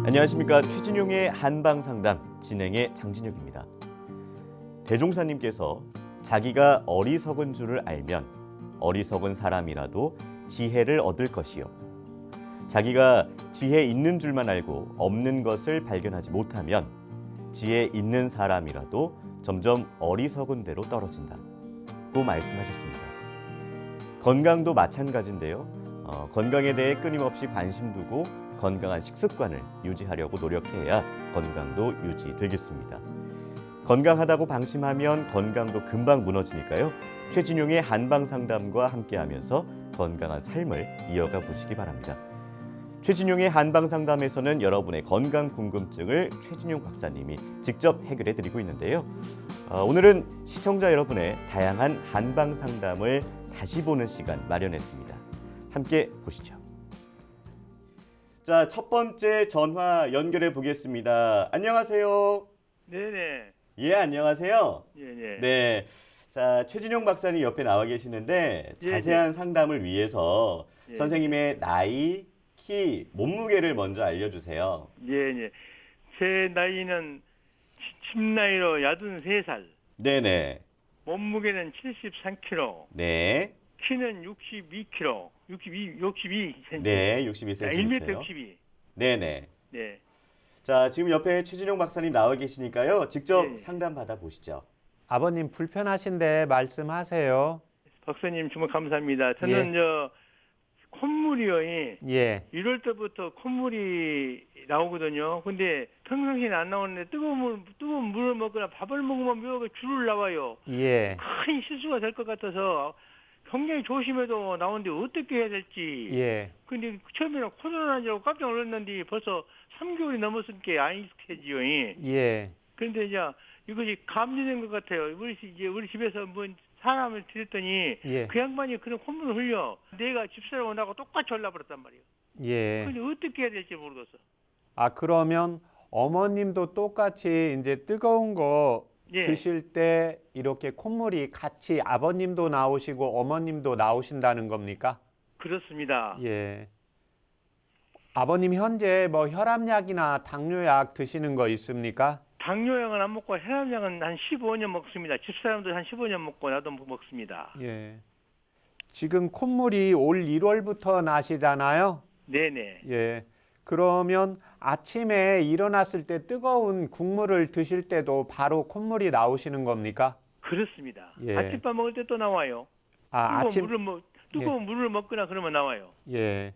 안녕하십니까. 최진용의 한방상담 진행의 장진혁입니다. 대종사님께서 자기가 어리석은 줄을 알면 어리석은 사람이라도 지혜를 얻을 것이요. 자기가 지혜 있는 줄만 알고 없는 것을 발견하지 못하면 지혜 있는 사람이라도 점점 어리석은 대로 떨어진다고 말씀하셨습니다. 건강도 마찬가지인데요. 건강에 대해 끊임없이 관심 두고 건강한 식습관을 유지하려고 노력해야 건강도 유지되겠습니다. 건강하다고 방심하면 건강도 금방 무너지니까요. 최진용의 한방상담과 함께하면서 건강한 삶을 이어가 보시기 바랍니다. 최진용의 한방상담에서는 여러분의 건강 궁금증을 최진용 박사님이 직접 해결해 드리고 있는데요. 오늘은 시청자 여러분의 다양한 한방상담을 다시 보는 시간 마련했습니다. 함께 보시죠. 자, 첫 번째 전화 연결해 보겠습니다. 안녕하세요. 네네. 예, 안녕하세요. 예예. 네. 자, 최진용 박사님 옆에 나와 계시는데 자세한 상담을 위해서 예. 선생님의 나이, 키, 몸무게를 먼저 알려주세요. 예예. 제 나이는 침나이로 83살. 네네. 몸무게는 73kg. 네. 키는 62kg. 62cm. 네, 62cm. 1m 62. 네네. 네. 자, 지금 옆에 최진용 박사님 나와 계시니까요. 직접 예. 상담 받아보시죠. 아버님 불편하신데 말씀하세요. 박사님 정말 감사합니다. 저는 콧물이요. 예, 1월 때부터 콧물이 나오거든요. 근데 평상시에는 안 나오는데 뜨거운 물을 먹거나 밥을 먹으면 묘하게 줄을 나와요. 예, 큰 실수가 될 것 같아서 굉장히 조심해도 나오는데 어떻게 해야 될지. 예, 근데 처음에는 코로나인 줄 알고 깜짝 놀랐는데 벌써 3개월이 넘었으니까 안 익숙해지요. 예, 그런데 이제 이것이 감지된 것 같아요. 우리 집에서 뭐 사람을 들였더니 예, 그 양반이 그런 콧물을 흘려. 내가 집사람 나고 똑같이 올라버렸단 말이에요. 예. 근데 어떻게 해야 될지 모르겠어. 아, 그러면 어머님도 똑같이 이제 뜨거운 거 예. 드실 때 이렇게 콧물이 같이 아버님도 나오시고 어머님도 나오신다는 겁니까? 그렇습니다. 예. 아버님 현재 뭐 혈압약이나 당뇨약 드시는 거 있습니까? 당뇨약은 안 먹고 혈압약은 한 15년 먹습니다. 집사람도 한 15년 먹고 나도 먹습니다. 예. 지금 콧물이 올 1월부터 나시잖아요. 네네. 예. 그러면 아침에 일어났을 때 뜨거운 국물을 드실 때도 바로 콧물이 나오시는 겁니까? 그렇습니다. 예. 아침밥 먹을 때 또 나와요. 아, 아침 뜨거운 물을 먹거나 그러면 나와요. 예.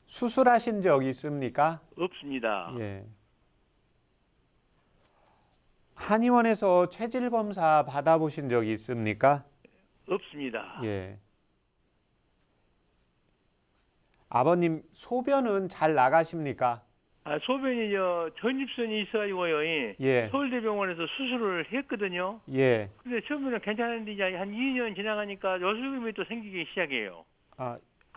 수술하신 적 있습니까? 없습니다. 예. 한의원에서 체질 검사 받아보신 적 있습니까? 없습니다. 예. 아버님 소변은 잘 나가십니까? 소변이 전립선이 있어가지고요. 예. 서울대병원에서 수술을 했거든요. 예. 근데 처음에는 괜찮은데 이제 한 2년 지나가니까 요술금이 또 생기기 시작해요.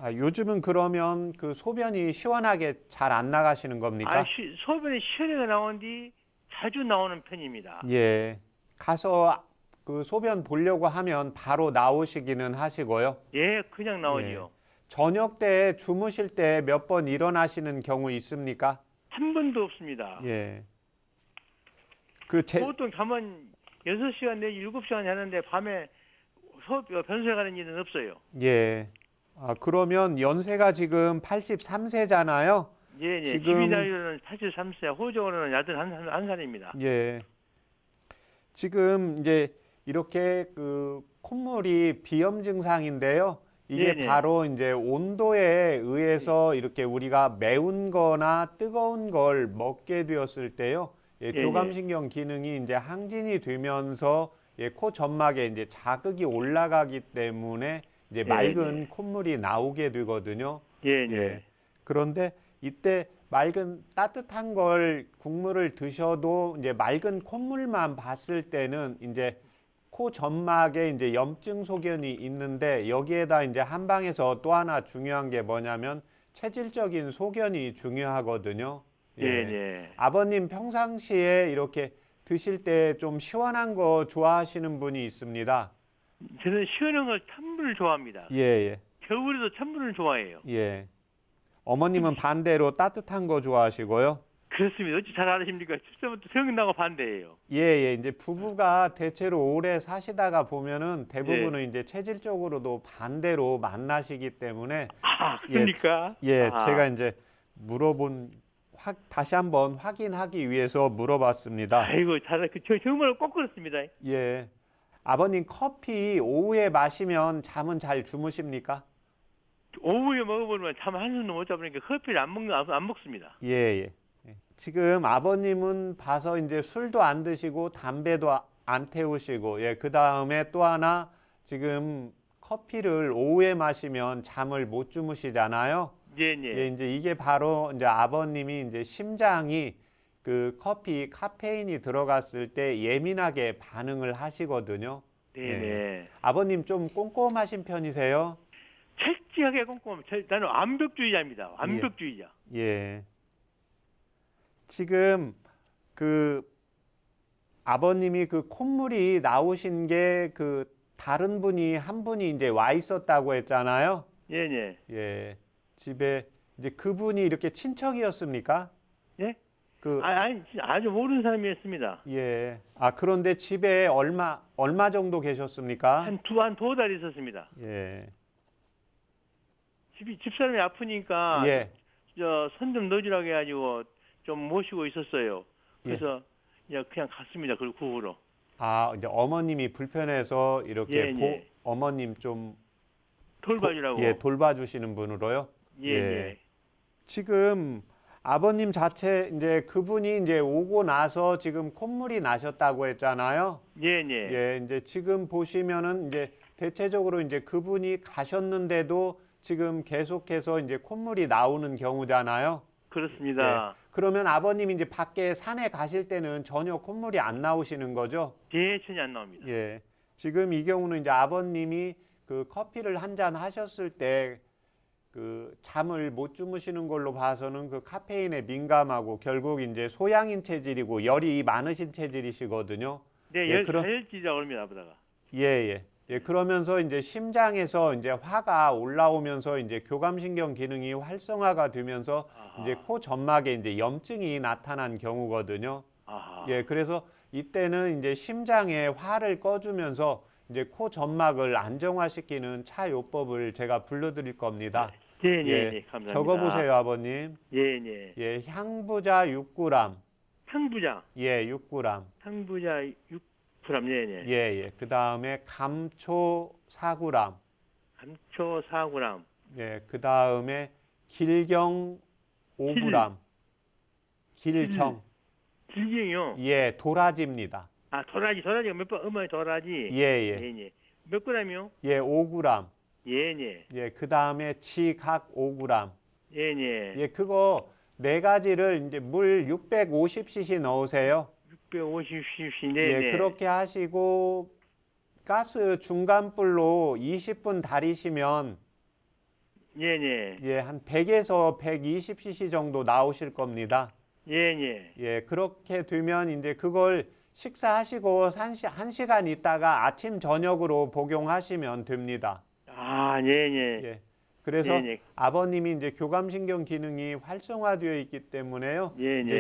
요즘은 그러면 그 소변이 시원하게 잘 안 나가시는 겁니까? 소변이 시원하게 나오는데 자주 나오는 편입니다. 예. 가서 그 소변 보려고 하면 바로 나오시기는 하시고요. 예, 그냥 나오지요. 저녁 때 주무실 때 몇 번 일어나시는 경우 있습니까? 한 번도 없습니다. 예. 보통 잠은 6시간 내지 7시간 자는데 밤에 변소에 가는 일은 없어요. 예. 그러면 연세가 지금 83세잖아요. 예. 지금- 집이나이로는 83세, 호적으로는 81살입니다. 예. 지금 이제 이렇게 그 콧물이 비염 증상인데요. 이게 네네. 바로 이제 온도에 의해서 이렇게 우리가 매운 거나 뜨거운 걸 먹게 되었을 때요. 교감신경 기능이 이제 항진이 되면서 코 점막에 이제 자극이 올라가기 때문에 이제 맑은 콧물이 나오게 되거든요. 예. 그런데 이때 맑은 따뜻한 걸 국물을 드셔도 이제 맑은 콧물만 봤을 때는 이제 코 점막에 이제 염증 소견이 있는데 여기에다 이제 한방에서 또 하나 중요한 게 뭐냐면 체질적인 소견이 중요하거든요. 예. 아버님 평상시에 이렇게 드실 때 좀 시원한 거 좋아하시는 분이 있습니다. 저는 시원한 걸 찬물을 좋아합니다. 예. 겨울에도 찬물을 좋아해요. 예. 어머님은 반대로 따뜻한 거 좋아하시고요. 그렇습니다. 어찌 잘 아십니까? 집사부터 생각나고 반대예요. 예, 예. 이제 부부가 대체로 오래 사시다가 보면은 대부분은 이제 체질적으로도 반대로 만나시기 때문에 아, 그러니까. 예, 아, 제가 이제 다시 한번 확인하기 위해서 물어봤습니다. 아이고, 저 정말 꼭 그렇습니다. 예. 아버님 커피 오후에 마시면 잠은 잘 주무십니까? 오후에 먹어보면 참 한숨도 못 자보니까 커피를 안 먹습니다. 예, 예. 예. 지금 아버님은 봐서 이제 술도 안 드시고 담배도 안 태우시고, 예, 그 다음에 또 하나 지금 커피를 오후에 마시면 잠을 못 주무시잖아요. 예, 예, 예. 이제 이게 바로 이제 아버님이 이제 심장이 그 커피 카페인이 들어갔을 때 예민하게 반응을 하시거든요. 네, 예. 네. 아버님 좀 꼼꼼하신 편이세요? 철저하게 꼼꼼. 나는 완벽주의자입니다. 완벽주의자. 예. 지금 그 아버님이 그 콧물이 나오신 게 그 다른 분이 한 분이 이제 와 있었다고 했잖아요. 예, 예. 예. 집에 이제 그분이 이렇게 친척이었습니까? 예? 그 아니, 아주 모르는 사람이었습니다. 예. 아, 그런데 집에 얼마 정도 계셨습니까? 한 두 달 있었습니다. 예. 집사람이 아프니까 예. 저 손 좀 넣어주라고 해가지고 좀 모시고 있었어요. 그래서 그냥 갔습니다. 그 후로. 아, 이제 어머님이 불편해서 이렇게 예, 예. 어머님 좀 돌봐주라고. 예, 돌봐주시는 분으로요. 예, 예. 지금 아버님 자체 이제 그분이 이제 오고 나서 지금 콧물이 나셨다고 했잖아요. 예, 예. 예, 이제 지금 보시면은 이제 대체적으로 이제 그분이 가셨는데도 지금 계속해서 이제 콧물이 나오는 경우잖아요. 그렇습니다. 그러면 아버님이 이제 밖에 산에 가실 때는 전혀 콧물이 안 나오시는 거죠? 예, 전혀 안 나옵니다. 예. 지금 이 경우는 이제 아버님이 그 커피를 한 잔 하셨을 때 그 잠을 못 주무시는 걸로 봐서는 그 카페인에 민감하고 결국 이제 소양인 체질이고 열이 많으신 체질이시거든요. 네, 예, 그럼- 다혈질이라고 합니다, 아버다가. 예, 예. 예, 그러면서 이제 심장에서 이제 화가 올라오면서 이제 교감신경 기능이 활성화가 되면서 아하. 이제 코 점막에 이제 염증이 나타난 경우거든요. 아하. 예, 그래서 이때는 이제 심장에 화를 꺼주면서 이제 코 점막을 안정화시키는 차요법을 제가 불러드릴 겁니다. 예, 예, 예, 예, 감사합니다. 적어보세요, 아버님. 예, 예. 예, 향부자 6g. 향부자, 예, 6g. 향부자 6g, 예, 예. 예, 예. 그 다음에 감초 4g. 감초 4g, 예, 그 다음에 길경 5g. 길경. 길경이요. 예, 도라지입니다. 아, 도라지가 몇 번, 어머니 도라지. 예, 예. 예, 예. 몇 g이요? 예, 5g. 예, 예. 예, 그 다음에 치각 5g. 예, 예. 예, 그거 네 가지를 이제 물 650cc 넣으세요. 650cc, 네, 예, 네. 그렇게 하시고 가스 중간불로 20분 달이시면 예, 예. 예, 한 100에서 120cc 정도 나오실 겁니다. 예, 예. 예, 그렇게 되면 이제 그걸 식사하시고 1시간 있다가 아침 저녁으로 복용하시면 됩니다. 아, 예, 예. 예. 그래서 예, 예. 아버님이 이제 교감신경 기능이 활성화되어 있기 때문에요. 예, 이제 예.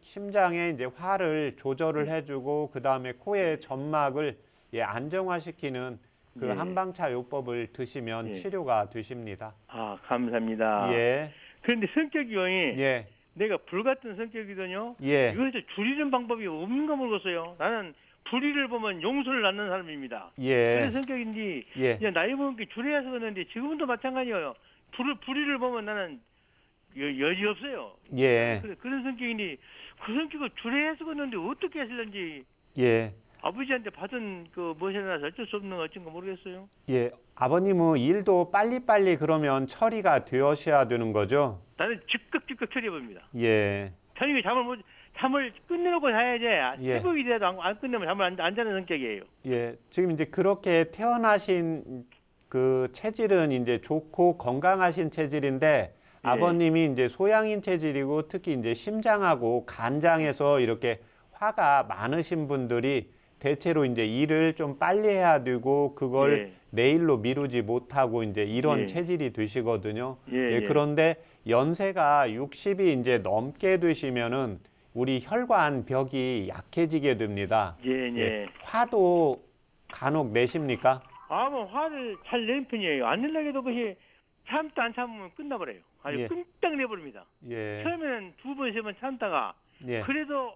심장에 이제 화를 조절을 해주고 그 다음에 코의 점막을 안정화시키는 그 예. 한방차 요법을 드시면 예. 치료가 되십니다. 아, 감사합니다. 예, 그런데 성격이 예, 내가 불같은 성격이거든요. 예, 이것을 줄이는 방법이 없는가 모르겠어요. 나는 불의를 보면 용서를 낳는 사람입니다. 예, 그런 성격인지 예, 그냥 나이 먹은 게 줄여서 그러는데 지금도 마찬가지예요. 불의를 보면 나는 여지 없어요. 예, 그런 성격인데 그 성격을 줄여서 그러는데 어떻게 했을는지 예, 아버지한테 받은 그 무엇이라서 어쩔 수 없는 거 어쩐가 모르겠어요. 예. 아버님은 일도 빨리빨리 그러면 처리가 되어셔야 되는 거죠? 나는 즉각 처리해봅니다. 예, 저녁에 잠을 끝내놓고 자야지. 예. 새벽이 돼도 안 끝내면 잠을 안 자는 성격이에요. 예. 지금 이제 그렇게 태어나신 그 체질은 이제 좋고 건강하신 체질인데 아버님이 이제 소양인 체질이고 특히 이제 심장하고 간장에서 이렇게 화가 많으신 분들이 대체로 이제 일을 좀 빨리 해야 되고 그걸 예. 내일로 미루지 못하고 이제 이런 예. 체질이 되시거든요. 예, 예, 예. 그런데 연세가 60이 이제 넘게 되시면은 우리 혈관 벽이 약해지게 됩니다. 예, 예. 화도 간혹 내십니까? 뭐 화를 잘 내는 편이에요. 안 내려도 그것이 참다 안 참으면 끝나버려요. 아주 예. 끔딱 내버립니다. 예. 처음에는 2번, 3번 참다가 예. 그래도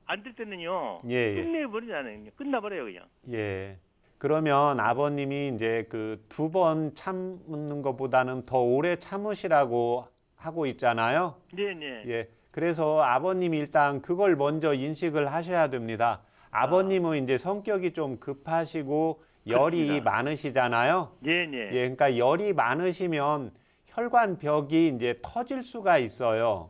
안 될 때는요. 예, 예. 끝내버리잖아요. 끝나버려요, 그냥. 예. 그러면 아버님이 이제 그 2번 참는 것보다는 더 오래 참으시라고 하고 있잖아요. 네, 네. 예. 그래서 아버님이 일단 그걸 먼저 인식을 하셔야 됩니다. 아버님은 이제 성격이 좀 급하시고 열이 그렇습니다. 많으시잖아요. 네, 네. 예. 그러니까 열이 많으시면 혈관 벽이 이제 터질 수가 있어요.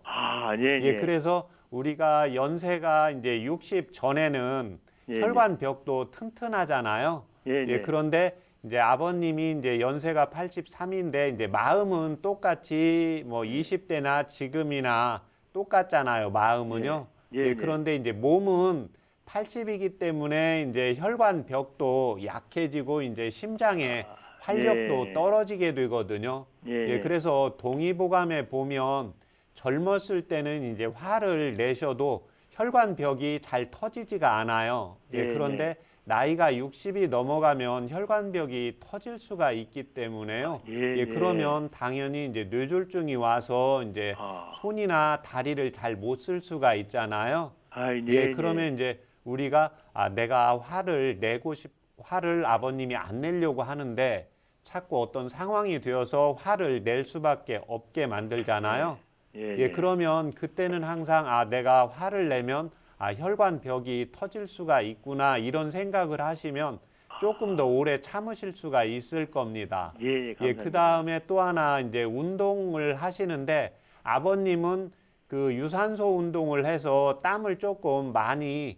네, 예. 네. 그래서 우리가 연세가 이제 60 전에는 예, 혈관 벽도 튼튼하잖아요. 예, 예, 네. 그런데 이제 아버님이 이제 연세가 83인데 이제 마음은 똑같이 뭐 20대나 지금이나 똑같잖아요. 마음은요. 예, 예, 네. 그런데 이제 몸은 80이기 때문에 이제 혈관 벽도 약해지고 이제 심장의 활력도 예. 떨어지게 되거든요. 예, 예, 그래서 동의보감에 보면 젊었을 때는 이제 화를 내셔도 혈관 벽이 잘 터지지가 않아요. 예, 예, 그런데 나이가 60이 넘어가면 혈관 벽이 터질 수가 있기 때문에요. 예, 예, 그러면 당연히 이제 뇌졸중이 와서 이제 손이나 다리를 잘 못 쓸 수가 있잖아요. 네, 예, 그러면 이제 우리가 내가 화를 아버님이 안 내려고 하는데 자꾸 어떤 상황이 되어서 화를 낼 수밖에 없게 만들잖아요. 예, 그러면 그때는 항상 내가 화를 내면 혈관 벽이 터질 수가 있구나 이런 생각을 하시면 조금 더 오래 참으실 수가 있을 겁니다. 예, 예, 그 다음에 또 하나 이제 운동을 하시는데 아버님은 그 유산소 운동을 해서 땀을 조금 많이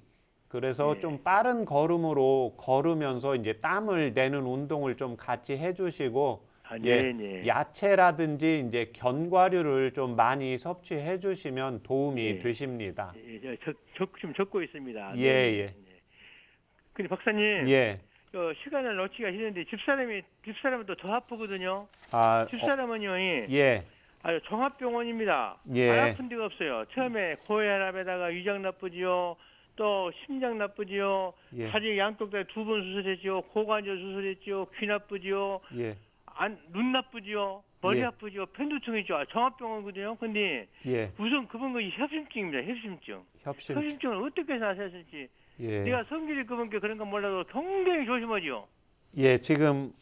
그래서 예. 좀 빠른 걸음으로 걸으면서 이제 땀을 내는 운동을 좀 같이 해주시고 네. 야채라든지 이제 견과류를 좀 많이 섭취해 주시면 도움이 예. 되십니다. 예, 지금 적고 있습니다. 예, 예. 근데 박사님, 예. 시간을 놓치기가 싫은데 집사람은 또 더 아프거든요. 집사람은요, 예. 종합병원입니다. 예. 안 아픈 데가 없어요. 처음에 고혈압에다가 위장 나쁘지요. 또 심장 나쁘지요. 예. 다리 양쪽 다 2번 수술했지요. 고관절 수술했지요. 귀 나쁘지요. 예. 눈 나쁘지요. 머리 예. 아프지요. 편두통이죠. 종합병원이거든요. 근데 예. 우선 그분 거 협심증입니다. 협심증. 협심증을 어떻게 나셨을지. 예. 내가 성질이 그분 게 그런 건 몰라도 굉장히 조심하지요. 예, 지금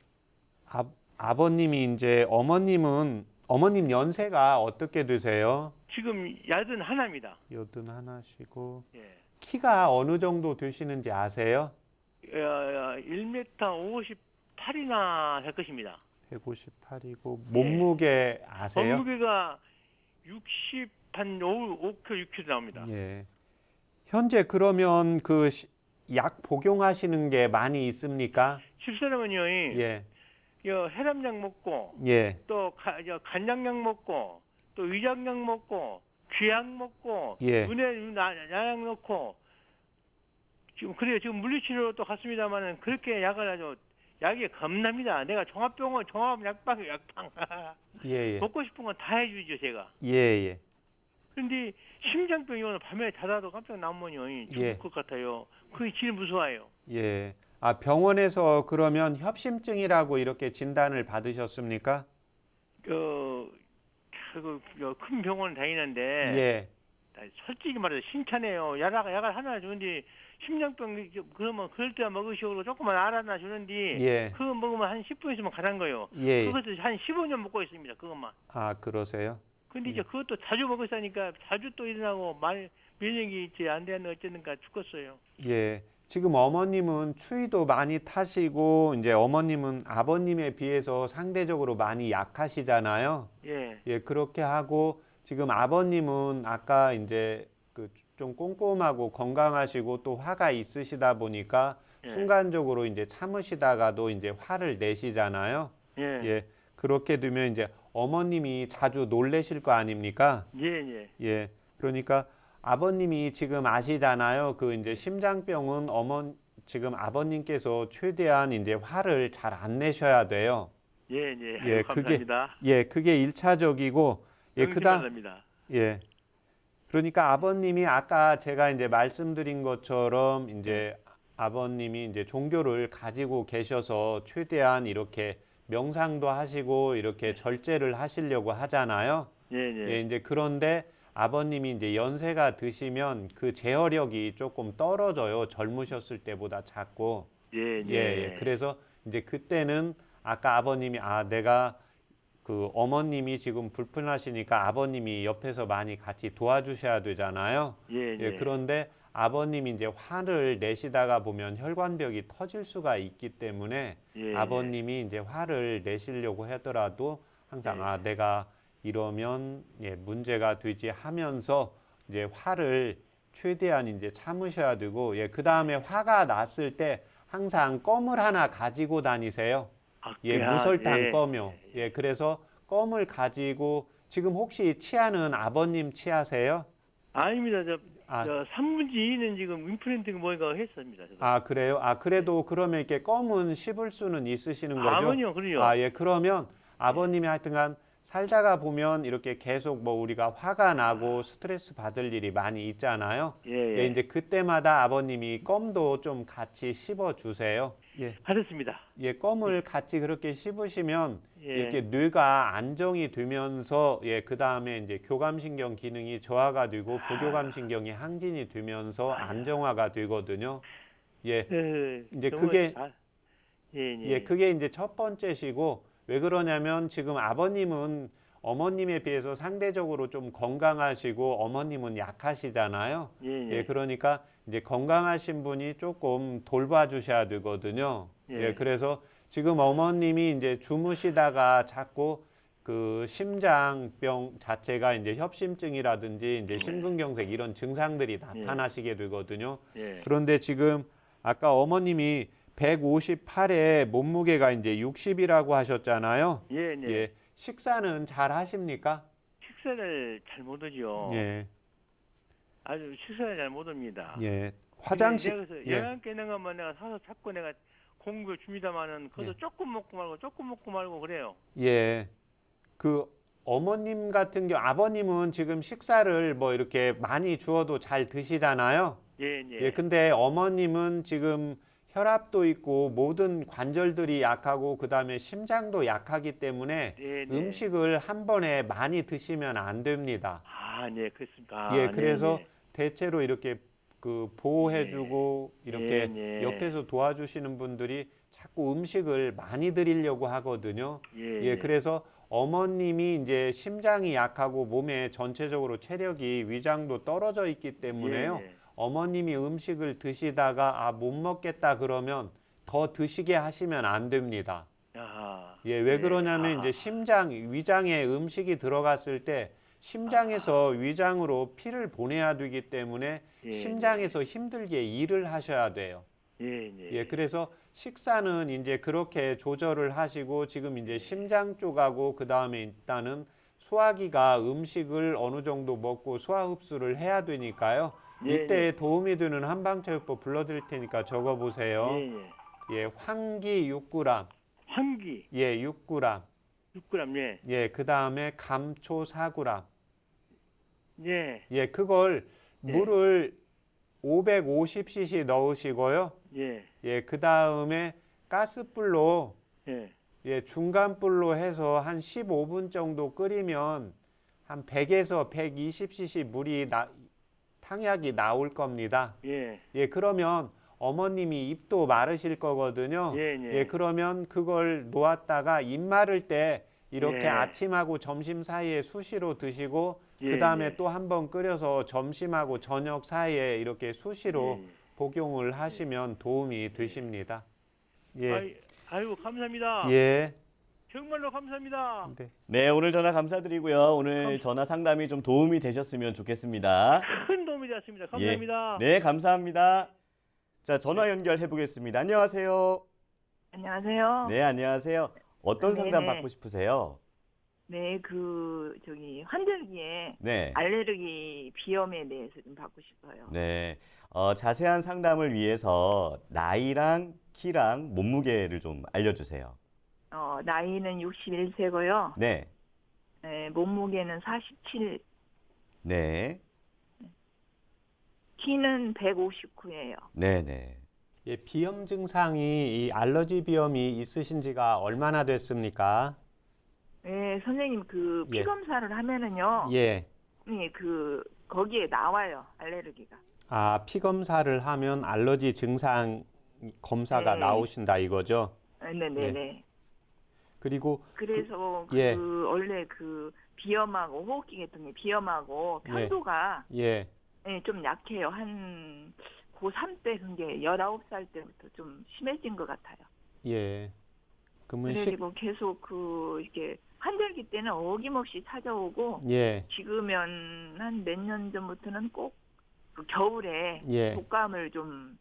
아버님이 이제 어머님 연세가 어떻게 되세요? 지금 야든 하나입니다. 81시고 예. 키가 어느 정도 되시는지 아세요? 1m 58이나 할 것입니다. 158이고 몸무게 아세요? 몸무게가 5kg, 6kg 나옵니다. 예. 현재 그러면 그 약 복용하시는 게 많이 있습니까? 집사람은요, 예. 혈압약 먹고, 예. 또 간장약 먹고, 또 위장약 먹고, 귀약 먹고, 예. 눈에 야약 넣고, 그래요. 지금 물리치료로 또 갔습니다만은 그렇게 약을 아주 약이 겁납니다. 내가 종합병원 종합약방 예, 예. 먹고 싶은 건 다 해주죠 제가. 예, 예. 그런데 심장병이 오늘 밤에 자다도 깜짝 나오면요 죽을 예. 것 같아요. 그게 제일 무서워요. 예. 병원에서 그러면 협심증이라고 이렇게 진단을 받으셨습니까? 큰 병원 다니는데 예. 솔직히 말해서 신찮아요. 약을 하나 주는데 심장병 그러면 그럴 때 먹으시고 조금만 알아나 주는데 예. 그거 먹으면 한 10분 있으면 가는 거예요. 예. 그것도 한 15년 먹고 있습니다. 그것만. 그러세요? 근데 이제 그것도 자주 먹었으니까 자주 또 일어나고 면역이 이제 안 되는 어쨌든가 죽었어요. 예. 지금 어머님은 추위도 많이 타시고 이제 어머님은 아버님에 비해서 상대적으로 많이 약하시잖아요. 예. 예, 그렇게 하고 지금 아버님은 아까 이제 그 좀 꼼꼼하고 건강하시고 또 화가 있으시다 보니까 예. 순간적으로 이제 참으시다가도 이제 화를 내시잖아요. 예. 예. 그렇게 되면 이제 어머님이 자주 놀래실 거 아닙니까? 예. 예. 예. 그러니까 아버님이 지금 아시잖아요. 그 이제 심장병은 지금 아버님께서 최대한 이제 화를 잘 안 내셔야 돼요. 예, 예. 예, 감사합니다. 그게 1차적이고, 그다음, 감사합니다. 예. 그러니까 아버님이 아까 제가 이제 말씀드린 것처럼 이제 아버님이 이제 종교를 가지고 계셔서 최대한 이렇게 명상도 하시고 이렇게 절제를 하시려고 하잖아요. 예, 예. 이제 그런데 아버님이 이제 연세가 드시면 그 제어력이 조금 떨어져요. 젊으셨을 때보다 자꾸. 예, 예. 그래서 이제 그때는 아까 아버님이 내가 그 어머님이 지금 불편하시니까 아버님이 옆에서 많이 같이 도와주셔야 되잖아요. 예, 예. 그런데 아버님이 이제 화를 내시다가 보면 혈관벽이 터질 수가 있기 때문에 예, 아버님이 이제 화를 내시려고 하더라도 항상 내가 이러면 문제가 되지 하면서 이제 화를 최대한 이제 참으셔야 되고 그 다음에 화가 났을 때 항상 껌을 하나 가지고 다니세요. 무설탕 껌이요. 그래서 껌을 가지고 지금 혹시 치아는 아버님 치아세요? 아닙니다. 저 3분의 2는 지금 임플란트 뭐가 했습니다. 저도. 그래요? 그래도 그러면 이렇게 껌은 씹을 수는 있으시는 거죠? 아버님요, 그래요. 그러면 아버님이 하여튼간 살다가 보면 이렇게 계속 뭐 우리가 화가 나고 스트레스 받을 일이 많이 있잖아요. 이제 그때마다 아버님이 껌도 좀 같이 씹어 주세요. 하셨습니다. 껌을 같이 그렇게 씹으시면 이렇게 뇌가 안정이 되면서 그 다음에 이제 교감신경 기능이 저하가 되고 부교감신경이 항진이 되면서 안정화가 되거든요. 이제 그게 그게 이제 첫 번째시고 왜 그러냐면 지금 아버님은 어머님에 비해서 상대적으로 좀 건강하시고 어머님은 약하시잖아요. 그러니까 이제 건강하신 분이 조금 돌봐주셔야 되거든요. 그래서 지금 어머님이 이제 주무시다가 자꾸 그 심장병 자체가 이제 협심증이라든지 이제 심근경색 이런 증상들이 나타나시게 되거든요. 그런데 지금 아까 어머님이 158에 몸무게가 이제 60이라고 하셨잖아요. 식사는 잘 하십니까? 식사를 잘 못하죠. 아주 식사를 잘 못합니다. 화장실. 내가 영양 깨는 것만 내가 사서 자꾸 내가 공급을 줍니다만은 그것도 조금 먹고 말고 그래요. 그 어머님 같은 경우 아버님은 지금 식사를 뭐 이렇게 많이 주어도 잘 드시잖아요. 근데 어머님은 지금 혈압도 있고 모든 관절들이 약하고 그다음에 심장도 약하기 때문에 음식을 한 번에 많이 드시면 안 됩니다. 그렇습니까? 그래서 대체로 이렇게 그 보호해주고 이렇게 옆에서 도와주시는 분들이 자꾸 음식을 많이 드리려고 하거든요. 그래서 어머님이 이제 심장이 약하고 몸에 전체적으로 체력이 위장도 떨어져 있기 때문에요. 어머님이 음식을 드시다가 못 먹겠다 그러면 더 드시게 하시면 안 됩니다. 왜 그러냐면 이제 위장에 음식이 들어갔을 때 심장에서 위장으로 피를 보내야 되기 때문에 심장에서 힘들게 일을 하셔야 돼요. 그래서 식사는 이제 그렇게 조절을 하시고 지금 이제 심장 쪽하고 그 다음에 일단은 소화기가 음식을 어느 정도 먹고 소화 흡수를 해야 되니까요. 이때 도움이 되는 한방차요법 불러드릴 테니까 적어보세요. 황기 6g. 황기. 6g. 6g. 그 다음에 감초 4g. 예. 그걸 물을 550cc 넣으시고요. 그 다음에 가스불로 중간불로 해서 한 15분 정도 끓이면 한 100에서 120cc 물이 탕약이 나올 겁니다. 그러면 어머님이 입도 마르실 거거든요. 그러면 그걸 놓았다가 입 마를 때 이렇게 아침하고 점심 사이에 수시로 드시고 그 다음에 또 한 번 끓여서 점심하고 저녁 사이에 이렇게 수시로 복용을 하시면 도움이 되십니다. 아이고 감사합니다. 정말로 감사합니다. 네, 오늘 전화 감사드리고요. 오늘 전화 상담이 좀 도움이 되셨으면 좋겠습니다. 큰 도움이 되었습니다. 감사합니다. 네, 감사합니다. 자, 전화 연결해 보겠습니다. 안녕하세요. 안녕하세요. 네, 안녕하세요. 어떤 상담 네네. 받고 싶으세요? 네, 환절기에 알레르기 비염에 대해서 좀 받고 싶어요. 네. 자세한 상담을 위해서 나이랑 키랑 몸무게를 좀 알려주세요. 나이는 61세고요. 네, 몸무게는 47, 네, 키는 159예요. 네, 네. 예, 비염 증상이 이 알러지 비염이 있으신 지가 얼마나 됐습니까? 선생님 그 피 예. 검사를 하면은요. 예. 거기에 나와요. 알레르기가. 아, 피 검사를 하면 알러지 증상 검사가 네. 나오신다 이거죠? 네네네. 그리고 그래서 예. 원래 그 비염하고 호흡기 계통의 비염하고 편도가 예. 좀 약해요. 한 고3 때 그게 19살 때부터 좀 심해진 것 같아요. 예. 그러면 그래가지고 계속 이렇게 환절기 때는 어김없이 찾아오고 예. 지금은 한 몇 년 전부터는 꼭 그 겨울에 예. 독감을 좀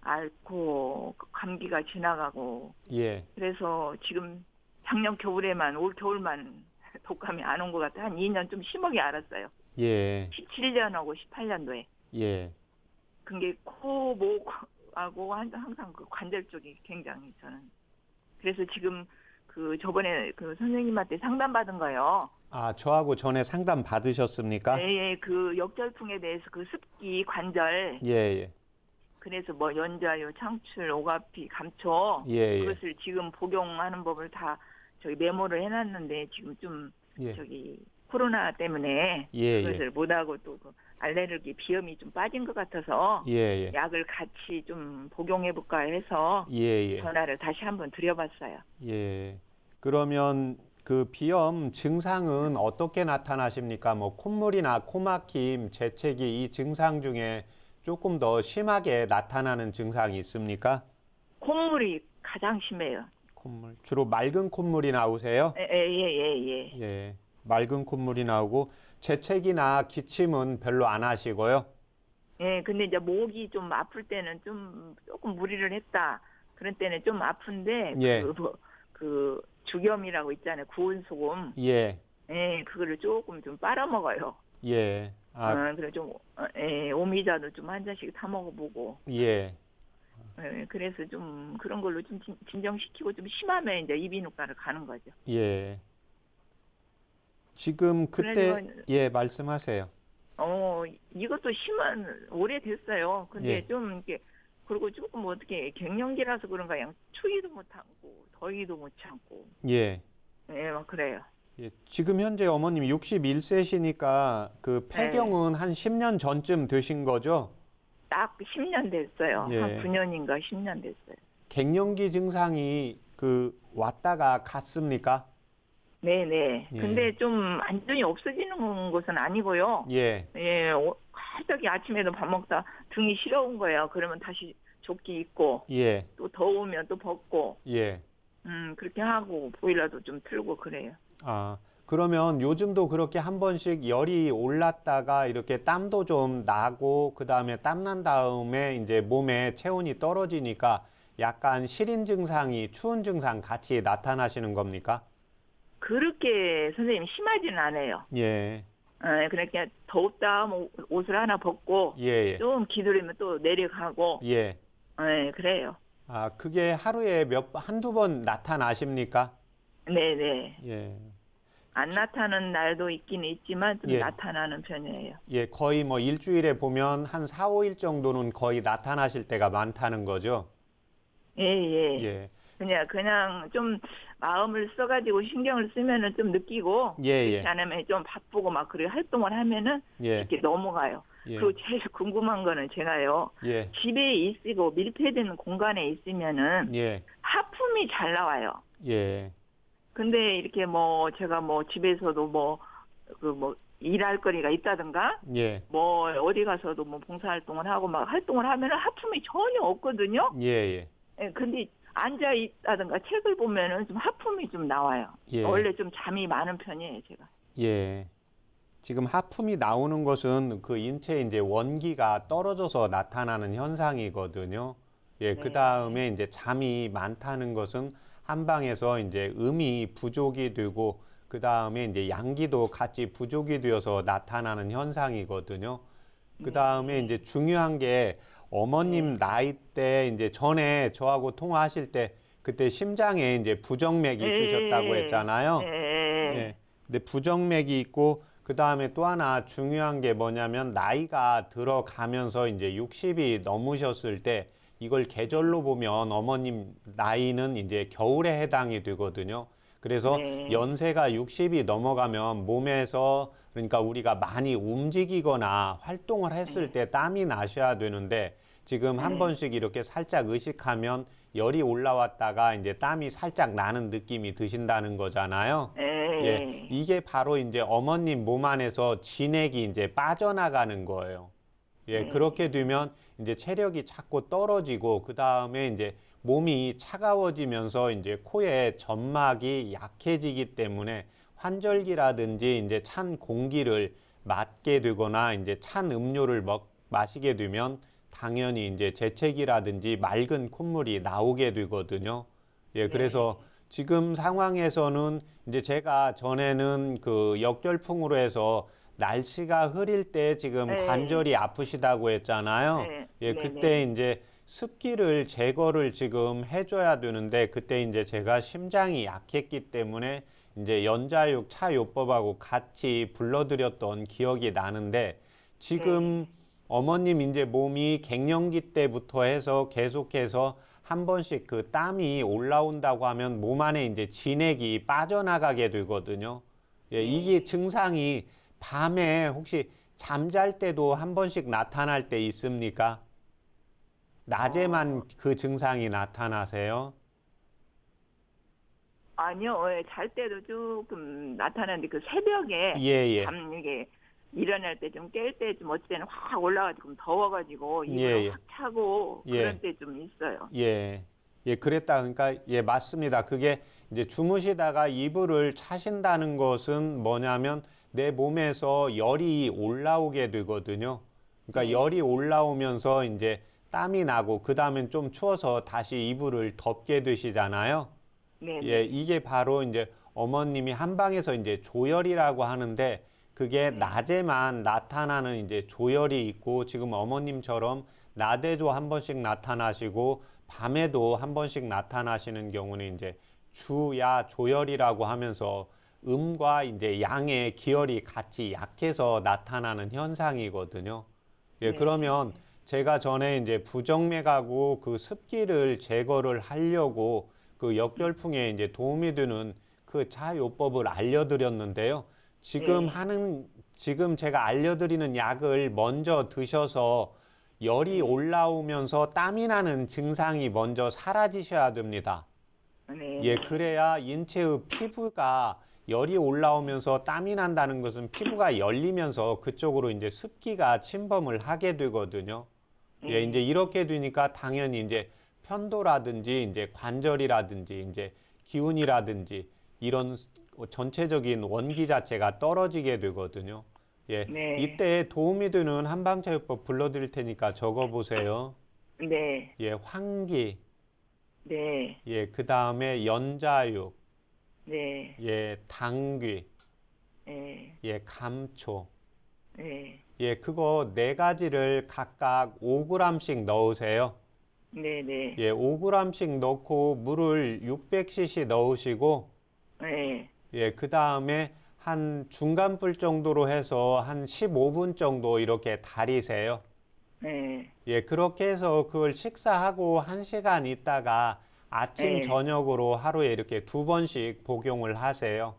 앓고 감기가 지나가고 예. 그래서 지금 작년 겨울에만 올 겨울만 독감이 안 온 것 같아요. 한 2년 좀 심하게 앓았어요. 예. 17년하고 18년도에. 예. 그게 코, 목하고 항상 그 관절 쪽이 굉장히 저는. 그래서 지금 저번에 그 선생님한테 상담받은 거요. 아, 저하고 전에 상담 받으셨습니까? 네, 그 역절풍에 대해서 그 습기, 관절, 예, 예. 그래서 뭐 연자유, 창출, 오가피, 감초 예, 예. 그것을 지금 복용하는 법을 다 저기 메모를 해놨는데 지금 좀 예. 코로나 때문에 예, 그것을 못하고 또 그 알레르기 비염이 좀 빠진 것 같아서 예, 예. 약을 같이 좀 복용해볼까 해서 예, 예. 전화를 다시 한번 드려봤어요. 예. 그러면 그 비염 증상은 어떻게 나타나십니까? 뭐 콧물이나 코막힘, 재채기 이 증상 중에 조금 더 심하게 나타나는 증상이 있습니까? 콧물이 가장 심해요. 콧물. 주로 맑은 콧물이 나오세요? 예. 예. 맑은 콧물이 나오고 재채기나 기침은 별로 안 하시고요. 예, 근데 이제 목이 좀 아플 때는 조금 무리를 했다. 그런 때는 좀 아픈데 예. 그 죽염이라고 있잖아요. 구운 소금. 예. 예, 그거를 조금 좀 빨아먹어요. 예. 아, 그래 좀 오미자도 좀 한 잔씩 타 먹어보고. 예. 그래서 좀 그런 걸로 좀 진정시키고 좀 심하면 이제 이비인후과를 가는 거죠. 예. 지금 그때 그래가지고- 예, 말씀하세요. 이것도 심한 오래됐어요. 근데 예. 좀 이렇게 그리고 조금 어떻게 갱년기라서 그런가 그냥 추위도 못 참고 더위도 못 참고 예. 막 그래요. 예, 지금 현재 어머님 61세시니까 그 폐경은 한 10년 전쯤 되신 거죠? 딱 10년 됐어요. 예. 한 9년인가 10년 됐어요. 갱년기 증상이 왔다가 갔습니까? 네네. 예. 근데 좀 완전히 없어지는 것은 아니고요. 예. 갑자기 아침에도 밥 먹다 등이 시려운 거예요. 그러면 다시 조끼 입고 예. 또 더우면 또 벗고 예. 그렇게 하고 보일러도 좀 틀고 그래요. 아, 그러면 요즘도 그렇게 한 번씩 열이 올랐다가 이렇게 땀도 좀 나고 그다음에 땀 난 다음에 이제 몸에 체온이 떨어지니까 약간 시린 증상이 추운 증상 같이 나타나시는 겁니까? 그렇게 선생님 심하지는 않아요. 예. 그러니까 덥다 하면 옷을 하나 벗고 예. 예. 좀 기다리면 또 내려가고 예. 그래요. 아, 그게 하루에 한두 번 나타나십니까? 네네. 예. 안 나타나는 날도 있긴 있지만 좀 예. 나타나는 편이에요. 예, 거의 뭐 일주일에 보면 한 4, 5일 정도는 거의 나타나실 때가 많다는 거죠. 예. 예. 그냥 좀 마음을 써가지고 신경을 쓰면은 좀 느끼고 예, 그렇지 예. 않으면 좀 바쁘고 막 그렇게 활동을 하면은 예. 이렇게 넘어가요. 예. 그리고 제일 궁금한 거는 제가요. 예. 집에 있고 밀폐된 공간에 있으면은 예. 하품이 잘 나와요. 예. 근데 이렇게 뭐 제가 뭐 집에서도 뭐 일할 거리가 있다든가 예. 뭐 어디 가서도 뭐 봉사활동을 하고 막 활동을 하면은 하품이 전혀 없거든요. 예. 예. 근데 앉아 있다든가 책을 보면은 좀 하품이 좀 나와요. 예. 원래 좀 잠이 많은 편이에요, 제가. 예. 지금 하품이 나오는 것은 그 인체에 이제 원기가 떨어져서 나타나는 현상이거든요. 예, 네. 그 다음에 이제 잠이 많다는 것은 한방에서 이제 음이 부족이 되고 그 다음에 이제 양기도 같이 부족이 되어서 나타나는 현상이거든요. 그 다음에 이제 중요한 게 어머님 나이 때 이제 전에 저하고 통화하실 때 그때 심장에 이제 부정맥이 있으셨다고 했잖아요. 예. 근데 부정맥이 있고 그 다음에 또 하나 중요한 게 뭐냐면 나이가 들어가면서 이제 60이 넘으셨을 때 이걸 계절로 보면 어머님 나이는 이제 겨울에 해당이 되거든요. 그래서 네. 연세가 60이 넘어가면 몸에서 그러니까 우리가 많이 움직이거나 활동을 했을 때 땀이 나셔야 되는데 지금 한 번씩 이렇게 살짝 의식하면 열이 올라왔다가 이제 땀이 살짝 나는 느낌이 드신다는 거잖아요. 예, 이게 바로 이제 어머님 몸 안에서 진액이 이제 빠져나가는 거예요. 예, 그렇게 되면 이제 체력이 자꾸 떨어지고 그 다음에 이제 몸이 차가워지면서 이제 코에 점막이 약해지기 때문에 환절기라든지 이제 찬 공기를 맞게 되거나 이제 찬 음료를 마시게 되면 당연히 이제 재채기라든지 맑은 콧물이 나오게 되거든요. 예, 그래서 지금 상황에서는 이제 제가 전에는 그 역결풍으로 해서 날씨가 흐릴 때 지금 네. 관절이 아프시다고 했잖아요. 네. 예, 네, 그때 네. 이제 습기를 제거를 지금 해줘야 되는데 그때 이제 제가 심장이 약했기 때문에 이제 연자육 차요법하고 같이 불러드렸던 기억이 나는데 지금 어머님 이제 몸이 갱년기 때부터 해서 계속해서 한 번씩 그 땀이 올라온다고 하면 몸 안에 이제 진액이 빠져나가게 되거든요. 예, 이게 증상이 밤에 혹시 잠잘 때도 한 번씩 나타날 때 있습니까? 낮에만 그 증상이 나타나세요? 아니요, 잘 때도 조금 나타나는데 그 새벽에 예, 예. 밤 이게 일어날 때 좀 깰 때 좀 어찌 때는 확 올라가지고 더워가지고 입을 예, 예. 확 차고 예. 그런 때 좀 있어요. 예. 예, 그랬다. 그러니까 예, 맞습니다. 그게 이제 주무시다가 이불을 차신다는 것은 뭐냐면 내 몸에서 열이 올라오게 되거든요. 그러니까 열이 올라오면서 이제 땀이 나고 그다음엔 좀 추워서 다시 이불을 덮게 되시잖아요. 네. 예, 이게 바로 이제 어머님이 한방에서 이제 조열이라고 하는데 그게 낮에만 나타나는 이제 조열이 있고 지금 어머님처럼 낮에도 한 번씩 나타나시고 밤에도 한 번씩 나타나시는 경우는 이제 주야 조열이라고 하면서 음과 이제 양의 기혈이 같이 약해서 나타나는 현상이거든요. 예, 그러면 제가 전에 이제 부정맥하고 그 습기를 제거를 하려고 그 역결풍에 이제 도움이 되는 그 자요법을 알려드렸는데요. 지금 제가 알려드리는 약을 먼저 드셔서 열이 올라오면서 땀이 나는 증상이 먼저 사라지셔야 됩니다. 네. 예, 그래야 인체의 피부가 열이 올라오면서 땀이 난다는 것은 피부가 열리면서 그쪽으로 이제 습기가 침범을 하게 되거든요. 예, 이제 이렇게 되니까 당연히 이제 편도라든지 이제 관절이라든지 이제 기운이라든지 이런 전체적인 원기 자체가 떨어지게 되거든요. 예, 네. 이때 도움이 되는 한방차요법 불러드릴 테니까 적어보세요. 네. 예, 환기, 네. 예, 그 다음에 연자육, 네. 예, 당귀, 네. 예, 감초. 네. 예, 그거 네 가지를 각각 5g씩 넣으세요. 네. 네. 예, 5g씩 넣고 물을 600cc 넣으시고, 네. 예, 그 다음에 한 중간불 정도로 해서 한 15분 정도 이렇게 달이세요. 네. 예, 그렇게 해서 그걸 식사하고 1시간 있다가 아침, 네. 저녁으로 하루에 이렇게 2번씩 복용을 하세요.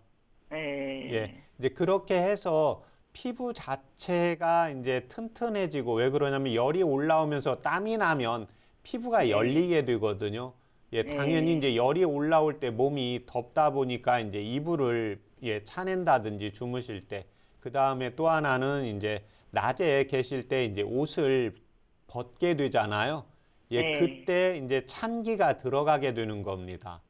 네. 예, 이제 그렇게 해서 피부 자체가 이제 튼튼해지고 왜 그러냐면 열이 올라오면서 땀이 나면 피부가 열리게 되거든요. 예, 당연히 이제 열이 올라올 때 몸이 덥다 보니까 이제 이불을 예, 차낸다든지 주무실 때. 그 다음에 또 하나는 이제 낮에 계실 때 이제 옷을 벗게 되잖아요. 예, 네. 그때 이제 찬기가 들어가게 되는 겁니다.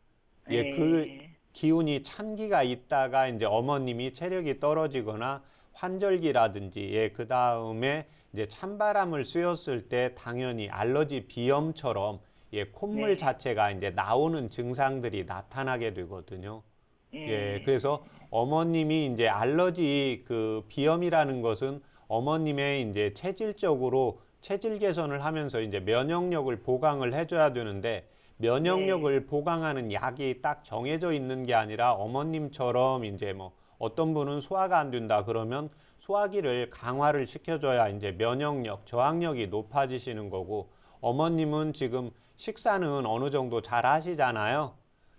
예, 그 기운이 찬기가 있다가 이제 어머님이 체력이 떨어지거나 환절기라든지 예, 그 다음에 이제 찬바람을 쐬었을 때 당연히 알러지 비염처럼 예, 콧물 자체가 이제 나오는 증상들이 나타나게 되거든요. 예, 그래서 어머님이 이제 알러지 그 비염이라는 것은 어머님의 이제 체질 개선을 하면서 이제 면역력을 보강을 해줘야 되는데 면역력을 보강하는 약이 딱 정해져 있는 게 아니라 어머님처럼 이제 뭐 어떤 분은 소화가 안 된다 그러면 소화기를 강화를 시켜줘야 이제 면역력, 저항력이 높아지시는 거고 어머님은 지금 식사는 어느 정도 잘 하시잖아요.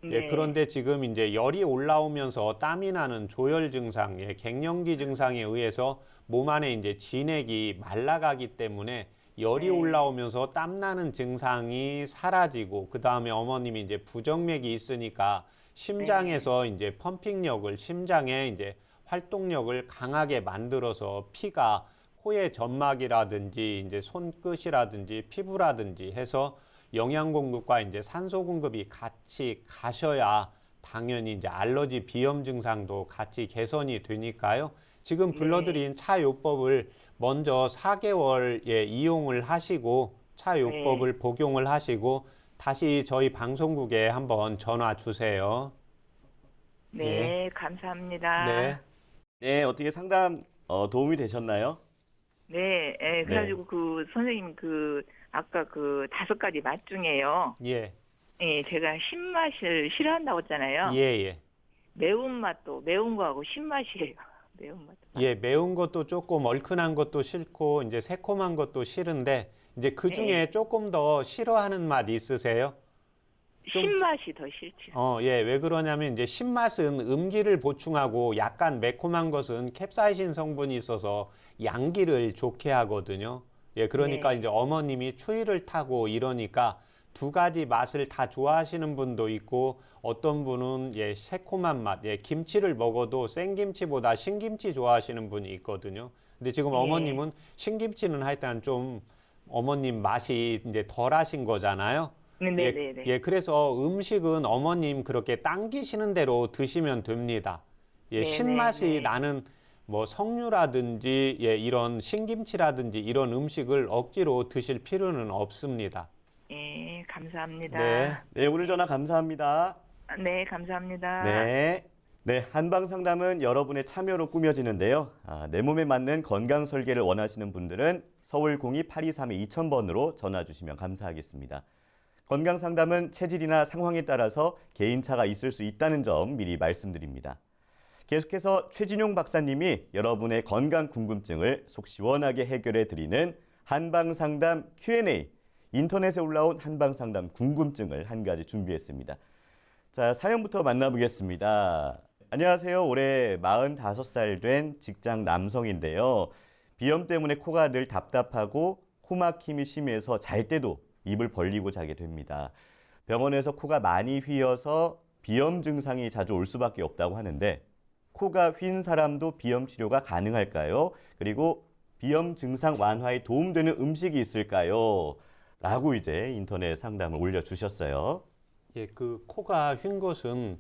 예, 그런데 지금 이제 열이 올라오면서 땀이 나는 조열 증상, 갱년기 증상에 의해서 몸 안에 이제 진액이 말라가기 때문에 열이 올라오면서 땀 나는 증상이 사라지고 그 다음에 어머님이 이제 부정맥이 있으니까 심장에서 이제 펌핑력을 심장의 이제 활동력을 강하게 만들어서 피가 코의 점막이라든지 이제 손끝이라든지 피부라든지 해서 영양 공급과 이제 산소 공급이 같이 가셔야 당연히 이제 알러지 비염 증상도 같이 개선이 되니까요. 지금 불러드린 차요법을 먼저 4개월 이용을 하시고 차요법을 복용을 하시고 다시 저희 방송국에 한번 전화 주세요. 네, 감사합니다. 네. 네, 어떻게 상담 도움이 되셨나요? 네, 그래가지고 그 선생님 그 아까 그 5가지 맛 중에요. 예. 예, 제가 신맛을 싫어한다고 했잖아요. 예. 매운맛도 매운 거하고 신맛이에요. 매운맛. 예, 매운 것도 조금 얼큰한 것도 싫고 이제 새콤한 것도 싫은데 이제 그 중에 조금 더 싫어하는 맛 있으세요? 신맛이 더 싫죠. 예, 왜 그러냐면 이제 신맛은 음기를 보충하고 약간 매콤한 것은 캡사이신 성분이 있어서 양기를 좋게 하거든요. 예, 그러니까 이제 어머님이 추위를 타고 이러니까 2가지 맛을 다 좋아하시는 분도 있고 어떤 분은 새콤한 맛, 김치를 먹어도 생김치보다 신김치 좋아하시는 분이 있거든요. 근데 지금 어머님은 신김치는 하여튼 좀 어머님 맛이 이제 덜 하신 거잖아요. 네네네. 예, 그래서 음식은 어머님 그렇게 당기시는 대로 드시면 됩니다. 예, 신맛이 나는 뭐 석류라든지 이런 신김치라든지 이런 음식을 억지로 드실 필요는 없습니다. 예, 감사합니다. 네. 네, 오늘 전화 감사합니다. 네, 감사합니다. 네. 네, 한방 상담은 여러분의 참여로 꾸며지는데요. 내 몸에 맞는 건강 설계를 원하시는 분들은 서울 02-823-2000번으로 전화 주시면 감사하겠습니다. 건강 상담은 체질이나 상황에 따라서 개인차가 있을 수 있다는 점 미리 말씀드립니다. 계속해서 최진용 박사님이 여러분의 건강 궁금증을 속 시원하게 해결해 드리는 한방 상담 Q&A, 인터넷에 올라온 한방 상담 궁금증을 한 가지 준비했습니다. 자, 사연부터 만나보겠습니다. 안녕하세요. 올해 45살 된 직장 남성인데요. 비염 때문에 코가 늘 답답하고 코막힘이 심해서 잘 때도 입을 벌리고 자게 됩니다. 병원에서 코가 많이 휘어서 비염 증상이 자주 올 수밖에 없다고 하는데 코가 휜 사람도 비염 치료가 가능할까요? 그리고 비염 증상 완화에 도움되는 음식이 있을까요? 라고 이제 인터넷 상담을 올려주셨어요. 예, 그 코가 휜 것은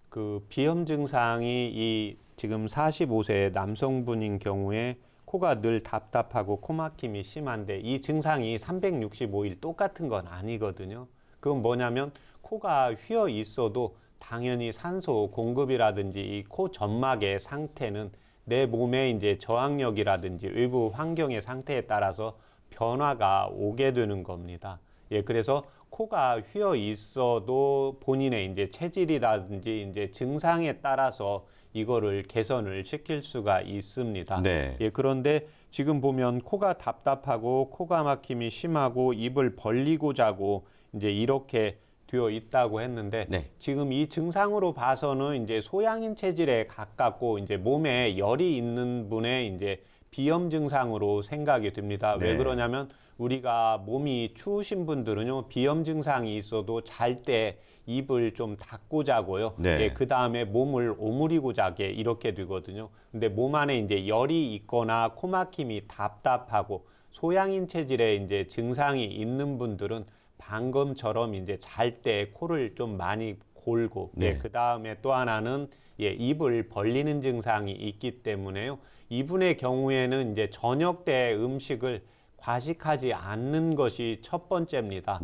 그 비염 증상이 이 지금 45세 남성분인 경우에 코가 늘 답답하고 코막힘이 심한데 이 증상이 365일 똑같은 건 아니거든요. 그건 뭐냐면 코가 휘어 있어도 당연히 산소 공급이라든지 이 코 점막의 상태는 내 몸의 이제 저항력이라든지 외부 환경의 상태에 따라서 변화가 오게 되는 겁니다. 예, 그래서 코가 휘어 있어도 본인의 이제 체질이라든지 이제 증상에 따라서 이거를 개선을 시킬 수가 있습니다. 네. 예, 그런데 지금 보면 코가 답답하고 코가 막힘이 심하고 입을 벌리고 자고 이제 이렇게 되어 있다고 했는데 지금 이 증상으로 봐서는 이제 소양인 체질에 가깝고 이제 몸에 열이 있는 분의 이제 비염 증상으로 생각이 됩니다. 왜 그러냐면 우리가 몸이 추우신 분들은요 비염 증상이 있어도 잘 때 입을 좀 닫고 자고요. 예, 그 다음에 몸을 오므리고 자게 이렇게 되거든요. 근데 몸 안에 이제 열이 있거나 코막힘이 답답하고 소양인 체질의 이제 증상이 있는 분들은 방금처럼 이제 잘 때 코를 좀 많이 골고 그 다음에 또 하나는 입을 벌리는 증상이 있기 때문에요. 이분의 경우에는 이제 저녁 때 음식을 과식하지 않는 것이 첫 번째입니다.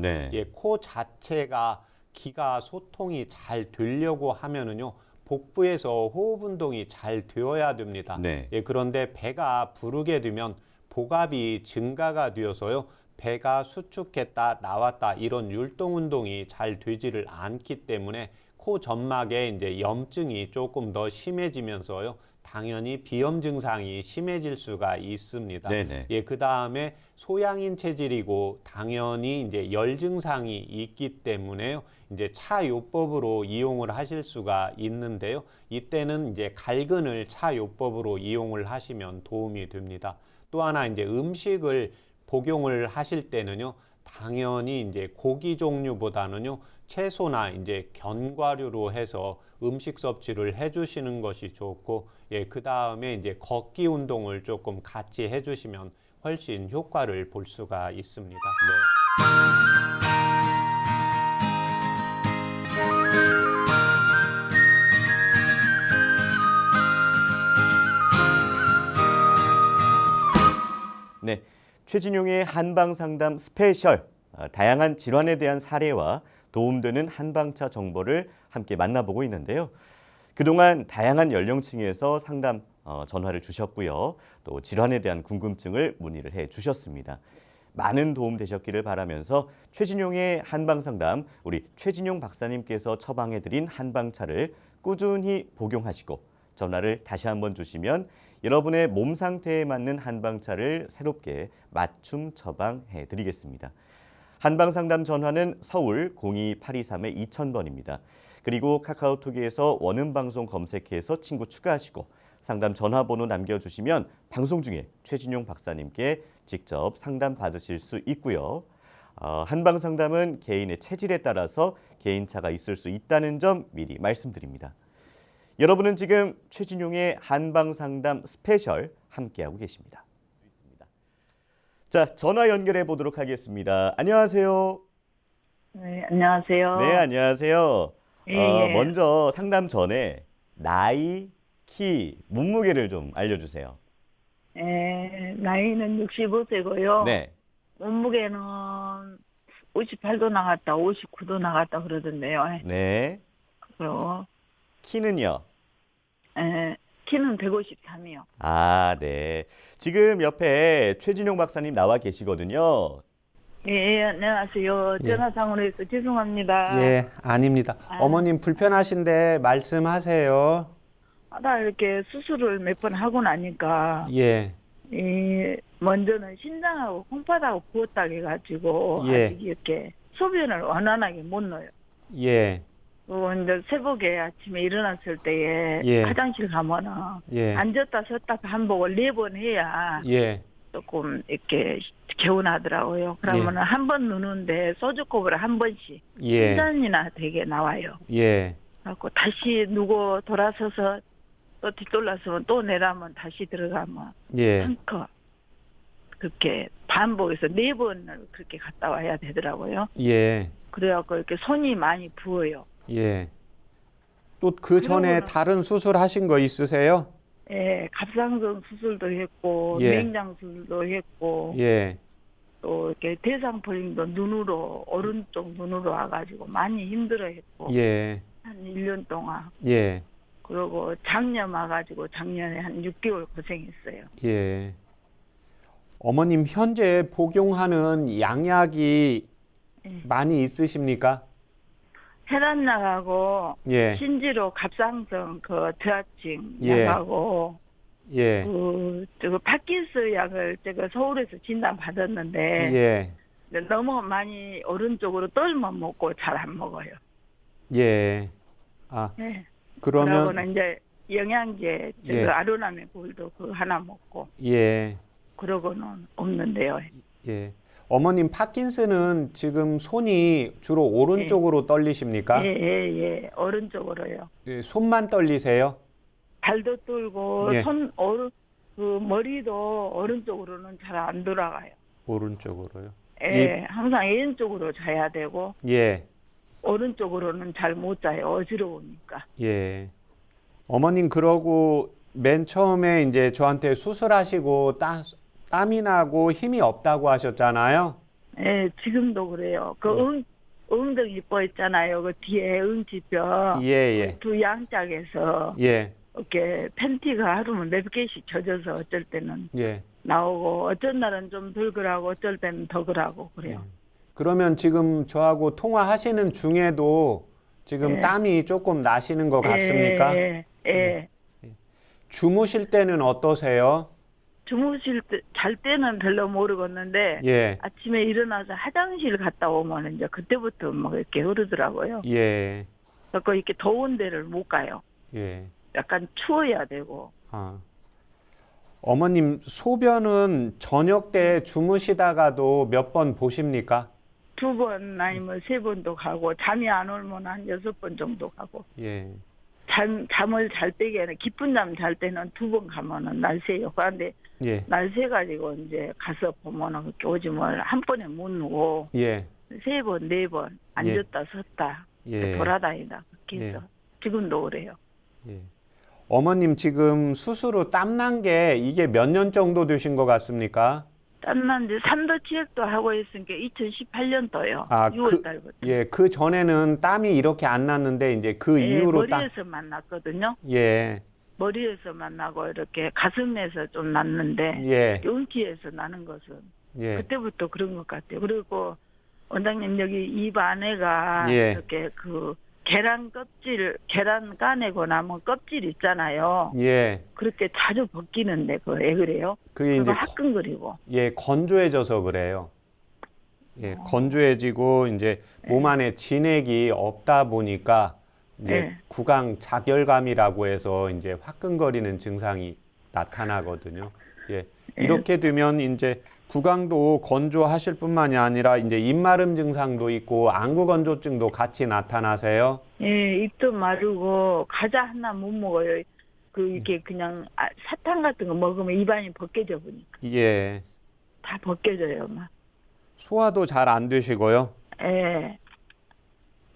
코 자체가 기가 소통이 잘 되려고 하면은요 복부에서 호흡 운동이 잘 되어야 됩니다. 네. 예, 그런데 배가 부르게 되면 복압이 증가가 되어서요. 배가 수축했다 나왔다 이런 율동 운동이 잘 되지를 않기 때문에 코 점막에 이제 염증이 조금 더 심해지면서요. 당연히 비염 증상이 심해질 수가 있습니다. 네네. 예, 그 다음에 소양인 체질이고 당연히 이제 열 증상이 있기 때문에요. 이제 차요법으로 이용을 하실 수가 있는데요. 이때는 이제 갈근을 차요법으로 이용을 하시면 도움이 됩니다. 또 하나 이제 음식을 복용을 하실 때는요. 당연히 이제 고기 종류보다는요. 채소나 이제 견과류로 해서 음식 섭취를 해주시는 것이 좋고, 예, 그 다음에 이제 걷기 운동을 조금 같이 해주시면 훨씬 효과를 볼 수가 있습니다. 네, 최진용의 한방상담 스페셜, 다양한 질환에 대한 사례와 도움되는 한방차 정보를 함께 만나보고 있는데요. 그동안 다양한 연령층에서 상담 전화를 주셨고요. 또 질환에 대한 궁금증을 문의를 해 주셨습니다. 많은 도움 되셨기를 바라면서 최진용의 한방상담, 우리 최진용 박사님께서 처방해드린 한방차를 꾸준히 복용하시고 전화를 다시 한번 주시면 여러분의 몸 상태에 맞는 한방차를 새롭게 맞춤 처방해 드리겠습니다. 한방상담 전화는 서울 02-823-2000번입니다. 그리고 카카오톡에서 원음방송 검색해서 친구 추가하시고 상담 전화번호 남겨주시면 방송 중에 최진용 박사님께 직접 상담 받으실 수 있고요. 한방상담은 개인의 체질에 따라서 개인차가 있을 수 있다는 점 미리 말씀드립니다. 여러분은 지금 최진용의 한방상담 스페셜 함께하고 계십니다. 자, 전화 연결해 보도록 하겠습니다. 안녕하세요. 네, 안녕하세요. 네, 안녕하세요. 예. 먼저 상담 전에 나이, 키, 몸무게를 좀 알려주세요. 나이는 65세고요. 네, 몸무게는 58도 나갔다, 59도 나갔다 그러던데요. 네. 그리고 키는요? 키는 153이요. 아, 네. 지금 옆에 최진용 박사님 나와 계시거든요. 예, 안녕하세요. 예. 전화상으로 해서 죄송합니다. 예, 아닙니다. 어머님 불편하신데 말씀하세요. 나 이렇게 수술을 몇 번 하고 나니까 예, 먼저는 신장하고 콩팥하고 부었다 해가지고 예. 아직 이렇게 소변을 원활하게 못 넣어요. 예, 이제 새벽에 아침에 일어났을 때에 예. 화장실 가면은 예, 앉았다 섰다 반복을 4번 해야 예, 조금 이렇게 개운하더라고요. 그러면은 한 번 누는데 소주컵으로 한 번씩 한 예, 잔이나 되게 나와요. 예, 그래갖고 다시 누고 돌아서서 또 뒤돌아서면 또 내려면 다시 들어가면 예, 한 컵. 그렇게 반복해서 4번을 그렇게 갔다 와야 되더라고요. 예, 그래갖고 이렇게 손이 많이 부어요. 예. 또 그 전에 그러고는- 다른 수술 하신 거 있으세요? 예, 갑상선 수술도 했고 예. 맹장 수술도 했고 예, 또 이렇게 대상포링도 눈으로 오른쪽 눈으로 와가지고 많이 힘들어했고 예, 한 1년 동안 예, 그리고 작년 와가지고 작년에 한 6개월 고생했어요. 예. 어머님 현재 복용하는 양약이 예. 많이 있으십니까? 혈압약하고 예, 신지로 갑상선 그 저하증 예. 약하고 예, 저거 파킨스 약을 제가 서울에서 진단 받았는데 예, 너무 많이 오른쪽으로 똘만 먹고 잘 안 먹어요. 예. 아, 네. 그러면 그러고는 이제 영양제 저거 예. 아로나메 골도 그거 하나 먹고 예, 그러고는 없는데요. 예. 어머님 파킨슨은 지금 손이 주로 오른쪽으로 떨리십니까? 예, 오른쪽으로요. 예, 손만 떨리세요? 발도 떨고 예. 그 머리도 오른쪽으로는 잘 안 돌아가요. 오른쪽으로요. 예, 항상 왼쪽으로 자야 되고 예, 오른쪽으로는 잘 못 자요. 어지러우니까. 예. 어머님 그러고 맨 처음에 이제 저한테 수술하시고 땀이 나고 힘이 없다고 하셨잖아요. 예, 지금도 그래요. 그 엉덩이 뼈 있잖아요. 그 뒤에 응치뼈. 예, 예. 두 양짝에서 예. 이렇게 팬티가 하루면 몇 개씩 젖어서 어쩔 때는 예. 나오고 어떤 날은 좀 덜 그러고 어쩔 때는 더 그러고 그래요. 그러면 지금 저하고 통화하시는 중에도 지금 예. 땀이 조금 나시는 것 같습니까? 예, 예. 주무실 때는 어떠세요? 주무실 때, 잘 때는 별로 모르겠는데 예. 아침에 일어나서 화장실 갔다 오면 이제 그때부터 막 이렇게 흐르더라고요. 예. 그래서 이렇게 더운 데를 못 가요. 예. 약간 추워야 되고. 아. 어머님, 소변은 저녁 때 주무시다가도 몇 번 보십니까? 2번 아니면 3번도 가고 잠이 안 오면 한 6번 정도 가고. 예. 잠을 잘 때게 아니라 깊은 잠 잘 때는 2번 가면은 날새요. 그런데 예. 날새 가지고 이제 가서 보면은 그렇게 오줌을 한 번에 못 누고 예. 3번, 4번 앉았다 섰다 예. 돌아다니다 그렇게 해서 예. 지금도 그래요. 예. 어머님 지금 수술 후 땀난 게 이게 몇 년 정도 되신 것 같습니까? 땀난 지 산도치약도 하고 있으니까 2018년도요. 아, 6월 달부터. 예, 그 전에는 땀이 이렇게 안 났는데 이제 그 이후로 머리에서 만났거든요. 예. 머리에서 만나고 이렇게 가슴에서 좀 났는데 예. 용기에서 나는 것은 예. 그때부터 그런 것 같아요. 그리고 원장님 여기 입 안에가 예. 이렇게 그 계란 까내고 남은 껍질 있잖아요. 예. 그렇게 자주 벗기는데 왜 그래요? 그게 그거 이제 화끈거리고. 예, 건조해져서 그래요. 예, 건조해지고 이제 몸 안에 진액이 없다 보니까 이제 예. 구강 자결감이라고 해서 이제 화끈거리는 증상이 나타나거든요. 예. 이렇게 되면 이제 구강도 건조하실 뿐만이 아니라 이제 입마름 증상도 있고 안구 건조증도 같이 나타나세요. 예, 입도 마르고 과자 하나 못 먹어요. 이게 그냥 사탕 같은 거 먹으면 입안이 벗겨져 보니까 예. 다 벗겨져요, 막. 소화도 잘 안 되시고요. 예.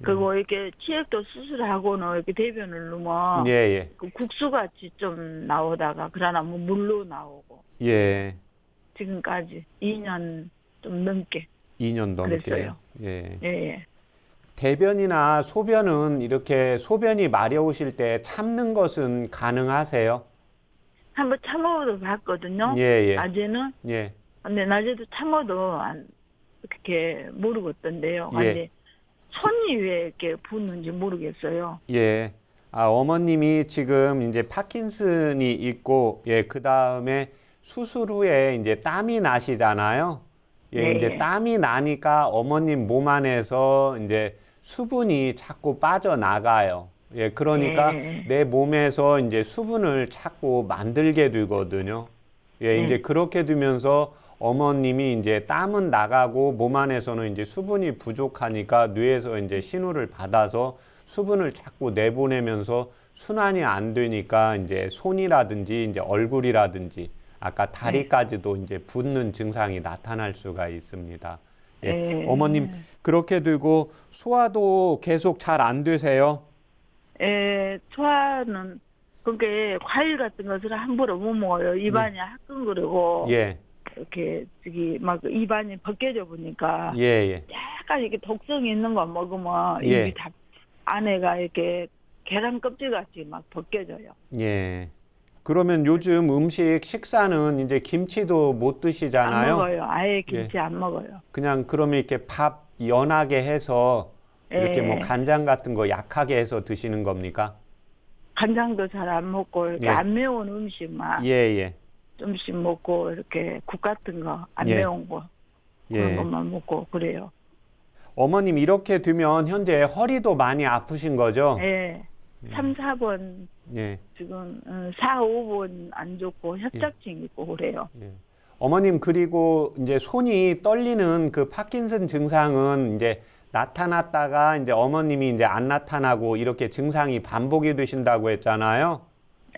그리고 이렇게 치액도 수술하고는 이렇게 대변을 넣으면 예, 예. 그 국수같이 좀 나오다가 그러나 뭐 물로 나오고 예. 지금까지 2년 좀 넘게 2년 넘게. 그랬어요. 예. 예. 대변이나 소변은 이렇게 소변이 마려우실 때 참는 것은 가능하세요? 한번 참아도 봤거든요. 예, 예. 낮에는 예. 근데 낮에도 참아도 그렇게 모르겠던데요. 예. 근데 손이 왜 이렇게 붓는지 모르겠어요. 예. 아, 어머님이 지금 이제 파킨슨이 있고, 예, 그 다음에 수술 후에 이제 땀이 나시잖아요. 예, 네. 이제 땀이 나니까 어머님 몸 안에서 이제 수분이 자꾸 빠져나가요. 예, 그러니까 네. 내 몸에서 이제 수분을 자꾸 만들게 되거든요. 예, 이제 그렇게 되면서 어머님이 이제 땀은 나가고 몸 안에서는 이제 수분이 부족하니까 뇌에서 이제 신호를 받아서 수분을 자꾸 내보내면서 순환이 안 되니까 이제 손이라든지 이제 얼굴이라든지 아까 다리까지도 이제 붓는 증상이 나타날 수가 있습니다. 예. 어머님 그렇게 되고 소화도 계속 잘 안 되세요? 예, 소화는 그게 과일 같은 것을 함부로 못 먹어요. 입안이 화끈거리고 예. 이렇게 막 입안이 벗겨져 보니까 예, 예. 약간 이렇게 독성이 있는 거 먹으면 예. 입이 다 안에가 이렇게 계란 껍질 같이 막 벗겨져요. 예. 그러면 요즘 음식 식사는 이제 김치도 못 드시잖아요. 안 먹어요. 아예 김치 안 먹어요. 그냥 그러면 이렇게 밥 연하게 해서 이렇게 뭐 간장 같은 거 약하게 해서 드시는 겁니까? 간장도 잘 안 먹고 이렇게 예. 안 매운 음식만 예, 예. 좀씩 먹고 이렇게 국 같은 거 안 예. 매운 거 그런 예. 것만 먹고 그래요. 어머님 이렇게 되면 현재 허리도 많이 아프신 거죠? 예. 3, 4번 예. 지금 4, 5번 안 좋고 협착증 있고 그래요. 예. 어머님 그리고 이제 손이 떨리는 그 파킨슨 증상은 이제 나타났다가 이제 어머님이 이제 안 나타나고 이렇게 증상이 반복이 되신다고 했잖아요.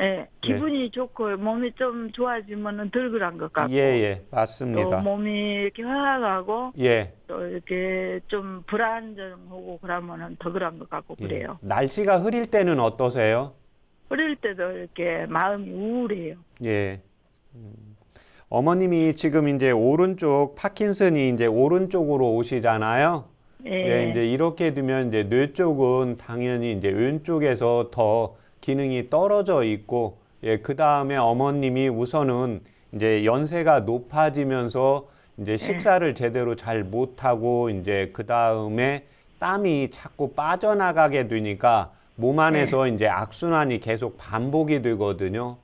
예. 기분이 좋고 몸이 좀 좋아지면은 덜 그런 것 같고. 예, 예. 또 맞습니다. 몸이 이렇게 화가고 예. 또 이렇게 좀 불안정하고 그러면은 더 그런 것 같고 예. 그래요. 날씨가 흐릴 때는 어떠세요? 어릴 때도 이렇게 마음이 우울해요. 예. 어머님이 지금 이제 오른쪽 파킨슨이 이제 오른쪽으로 오시잖아요. 예, 이제 이렇게 두면 이제 뇌 쪽은 당연히 이제 왼쪽에서 더 기능이 떨어져 있고, 예, 그 다음에 어머님이 우선은 이제 연세가 높아지면서 이제 식사를 제대로 잘 못하고, 이제 그 다음에 땀이 자꾸 빠져나가게 되니까 몸 안에서 이제 악순환이 계속 반복이 되거든요.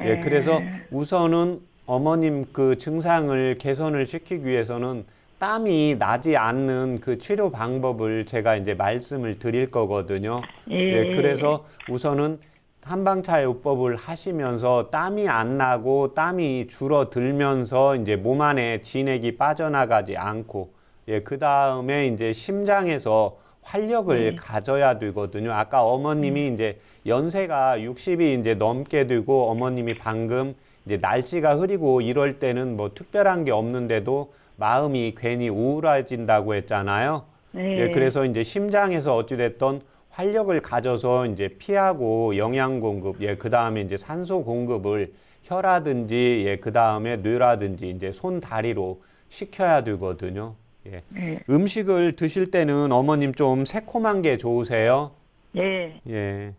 예, 그래서 우선은 어머님 그 증상을 개선을 시키기 위해서는 땀이 나지 않는 그 치료 방법을 제가 이제 말씀을 드릴 거거든요. 예, 그래서 우선은 한방차요법을 하시면서 땀이 안 나고 땀이 줄어들면서 이제 몸 안에 진액이 빠져나가지 않고, 예, 그 다음에 이제 심장에서 활력을 가져야 되거든요. 아까 어머님이 이제 연세가 60이 이제 넘게 되고, 어머님이 방금 이제 날씨가 흐리고 이럴 때는 뭐 특별한 게 없는데도 마음이 괜히 우울해진다고 했잖아요. 예, 그래서 이제 심장에서 어찌됐든 활력을 가져서 이제 피하고 영양 공급, 예, 그 다음에 이제 산소 공급을 혀라든지, 예, 그 다음에 뇌라든지 이제 손, 다리로 시켜야 되거든요. 예. 음식을 드실 때는 어머님 좀 새콤한 게 좋으세요? 예. 예.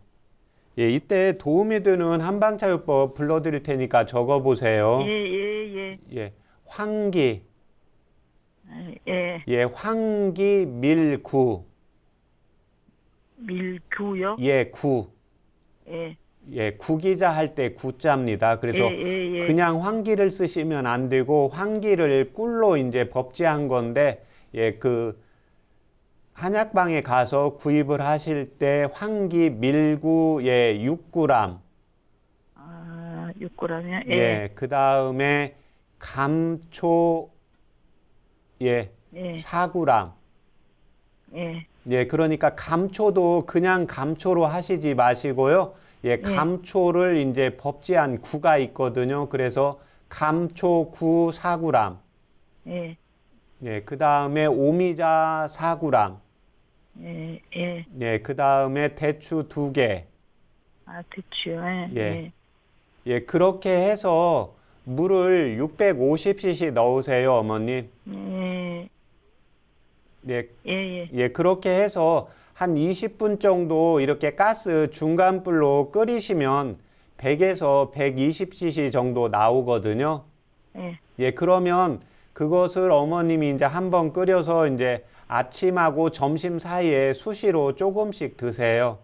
예, 이때 도움이 되는 한방차요법 불러드릴 테니까 적어보세요. 예. 예, 황기. 예. 예, 황기 밀구. 밀규요? 예, 구. 예. 예, 구기자 할 때 구자입니다. 그래서 예. 그냥 황기를 쓰시면 안 되고 황기를 꿀로 이제 법제한 건데, 예, 그 한약방에 가서 구입을 하실 때 황기 밀구, 예, 6g. 아, 6g이요? 예, 그 다음에 감초, 예, 4g. 예. 예, 그러니까 감초도 그냥 감초로 하시지 마시고요. 예, 감초를 이제 법제한 구가 있거든요. 그래서 감초 구 4g. 예. 예, 그 다음에 오미자 4g. 예. 예, 그 다음에 대추 2개. 아, 대추요? 예. 예, 그렇게 해서 물을 650cc 넣으세요, 어머님. 예, 예, 그렇게 해서 한 20분 정도 이렇게 가스 중간불로 끓이시면 100에서 120cc 정도 나오거든요. 예, 그러면 그것을 어머님이 이제 한번 끓여서 이제 아침하고 점심 사이에 수시로 조금씩 드세요.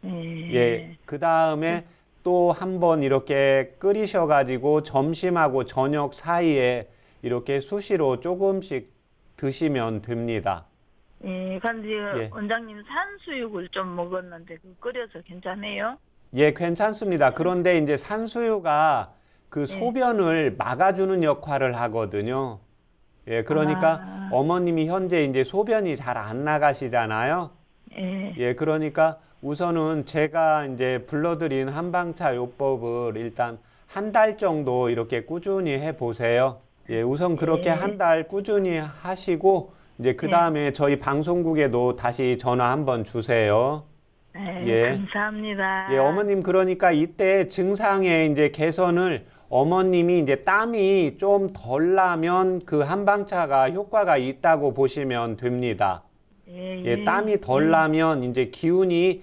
예, 그 다음에 또 한번 이렇게 끓이셔가지고 점심하고 저녁 사이에 이렇게 수시로 조금씩 드시면 됩니다. 예, 근데 원장님 산수육을 좀 먹었는데 그 끓여서 괜찮아요? 예, 괜찮습니다. 그런데 이제 산수유가 그 소변을 막아주는 역할을 하거든요. 예, 그러니까 어머님이 현재 이제 소변이 잘 안 나가시잖아요. 예, 그러니까 우선은 제가 이제 불러드린 한방차 요법을 일단 한 달 정도 이렇게 꾸준히 해 보세요. 예, 우선 그렇게 한 달 꾸준히 하시고 이제 그 다음에 저희 방송국에도 다시 전화 한번 주세요. 감사합니다. 예, 어머님 그러니까 이때 증상의 이제 개선을 어머님이 이제 땀이 좀 덜 나면 그 한방차가 효과가 있다고 보시면 됩니다. 예, 땀이 덜 나면 이제 기운이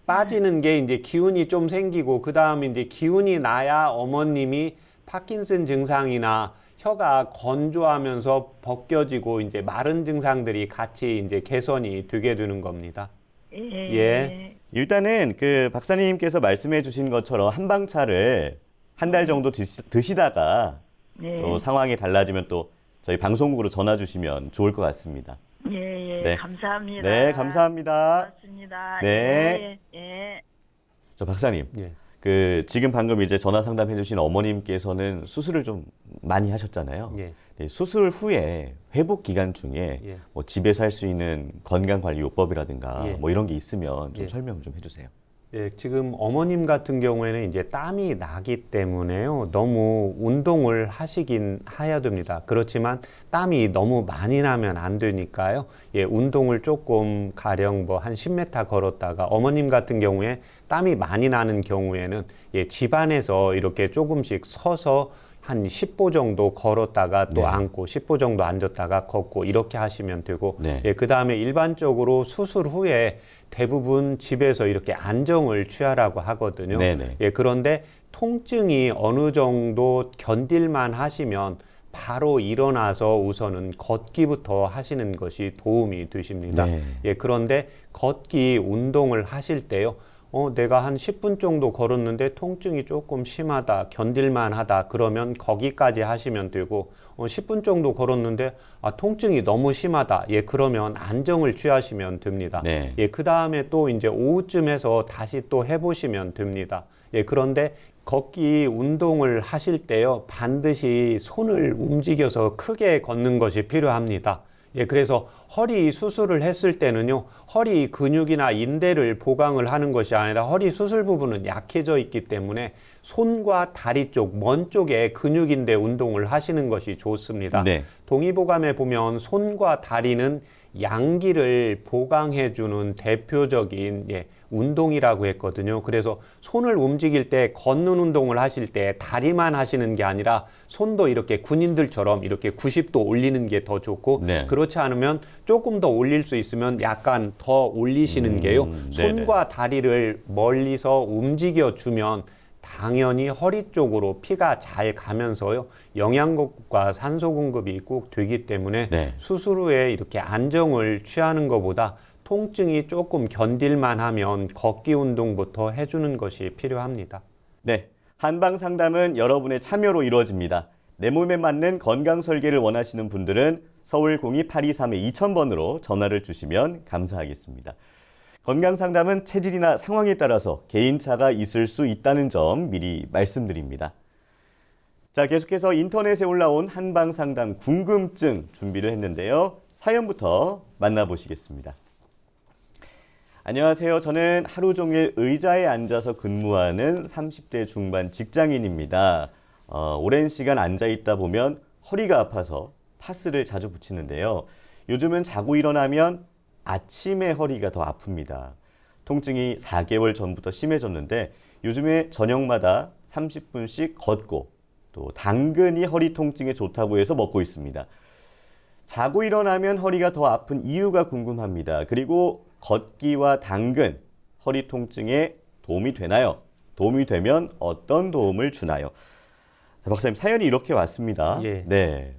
빠지는 게 이제 기운이 좀 생기고 그 다음에 이제 기운이 나야 어머님이 파킨슨 증상이나 혀가 건조하면서 벗겨지고 이제 마른 증상들이 같이 이제 개선이 되게 되는 겁니다. 예. 일단은 그 박사님께서 말씀해 주신 것처럼 한방차를 한 달 정도 드시다가 또 상황이 달라지면 또 저희 방송국으로 전화 주시면 좋을 것 같습니다. 네. 감사합니다. 네, 감사합니다. 고맙습니다. 네. 저 박사님. 예. 그 지금 방금 이제 전화 상담해 주신 어머님께서는 수술을 좀 많이 하셨잖아요. 예. 네, 수술 후에 회복 기간 중에 뭐 집에서 할 수 있는 건강 관리 요법이라든가 뭐 이런 게 있으면 좀 설명 좀 해주세요. 예, 지금 어머님 같은 경우에는 이제 땀이 나기 때문에요. 너무 운동을 하시긴 해야 됩니다. 그렇지만 땀이 너무 많이 나면 안 되니까요. 예, 운동을 조금 가령 뭐 한 10m 걸었다가 어머님 같은 경우에 땀이 많이 나는 경우에는 예, 집안에서 이렇게 조금씩 서서 한 10보 정도 걸었다가 또 네. 앉고 10보 정도 앉았다가 걷고 이렇게 하시면 되고 네. 예, 그다음에 일반적으로 수술 후에 대부분 집에서 이렇게 안정을 취하라고 하거든요. 네네. 예, 그런데 통증이 어느 정도 견딜만 하시면 바로 일어나서 우선은 걷기부터 하시는 것이 도움이 되십니다. 네. 예, 그런데 걷기 운동을 하실 때요. 내가 한 10분 정도 걸었는데 통증이 조금 심하다, 견딜만 하다. 그러면 거기까지 하시면 되고, 10분 정도 걸었는데, 통증이 너무 심하다. 예, 그러면 안정을 취하시면 됩니다. 네. 예, 그 다음에 또 이제 오후쯤에서 다시 또 해보시면 됩니다. 예, 그런데 걷기 운동을 하실 때요, 반드시 손을 움직여서 크게 걷는 것이 필요합니다. 예, 그래서 허리 수술을 했을 때는요, 허리 근육이나 인대를 보강을 하는 것이 아니라 허리 수술 부분은 약해져 있기 때문에 손과 다리 쪽, 먼 쪽에 근육인대 운동을 하시는 것이 좋습니다. 네. 동의보감에 보면 손과 다리는 양기를 보강해주는 대표적인 운동이라고 했거든요. 그래서 손을 움직일 때 걷는 운동을 하실 때 다리만 하시는 게 아니라 손도 이렇게 군인들처럼 이렇게 90도 올리는 게 더 좋고 네. 그렇지 않으면 조금 더 올릴 수 있으면 약간 더 올리시는 게요. 손과 다리를 멀리서 움직여 주면 당연히 허리 쪽으로 피가 잘 가면서요. 영양분과 산소 공급이 꼭 되기 때문에 네. 수술 후에 이렇게 안정을 취하는 것보다 통증이 조금 견딜만 하면 걷기 운동부터 해주는 것이 필요합니다. 네. 한방 상담은 여러분의 참여로 이루어집니다. 내 몸에 맞는 건강 설계를 원하시는 분들은 서울 02-8232-2000번으로 전화를 주시면 감사하겠습니다. 건강 상담은 체질이나 상황에 따라서 개인차가 있을 수 있다는 점 미리 말씀드립니다. 자, 계속해서 인터넷에 올라온 한방 상담 궁금증 준비를 했는데요. 사연부터 만나보시겠습니다. 안녕하세요. 저는 하루 종일 의자에 앉아서 근무하는 30대 중반 직장인입니다. 오랜 시간 앉아 있다 보면 허리가 아파서 파스를 자주 붙이는데요. 요즘은 자고 일어나면 아침에 허리가 더 아픕니다. 통증이 4개월 전부터 심해졌는데 요즘에 저녁마다 30분씩 걷고 또 당근이 허리 통증에 좋다고 해서 먹고 있습니다. 자고 일어나면 허리가 더 아픈 이유가 궁금합니다. 그리고 걷기와 당근, 허리 통증에 도움이 되나요? 도움이 되면 어떤 도움을 주나요? 자, 박사님, 사연이 이렇게 왔습니다. 예. 네.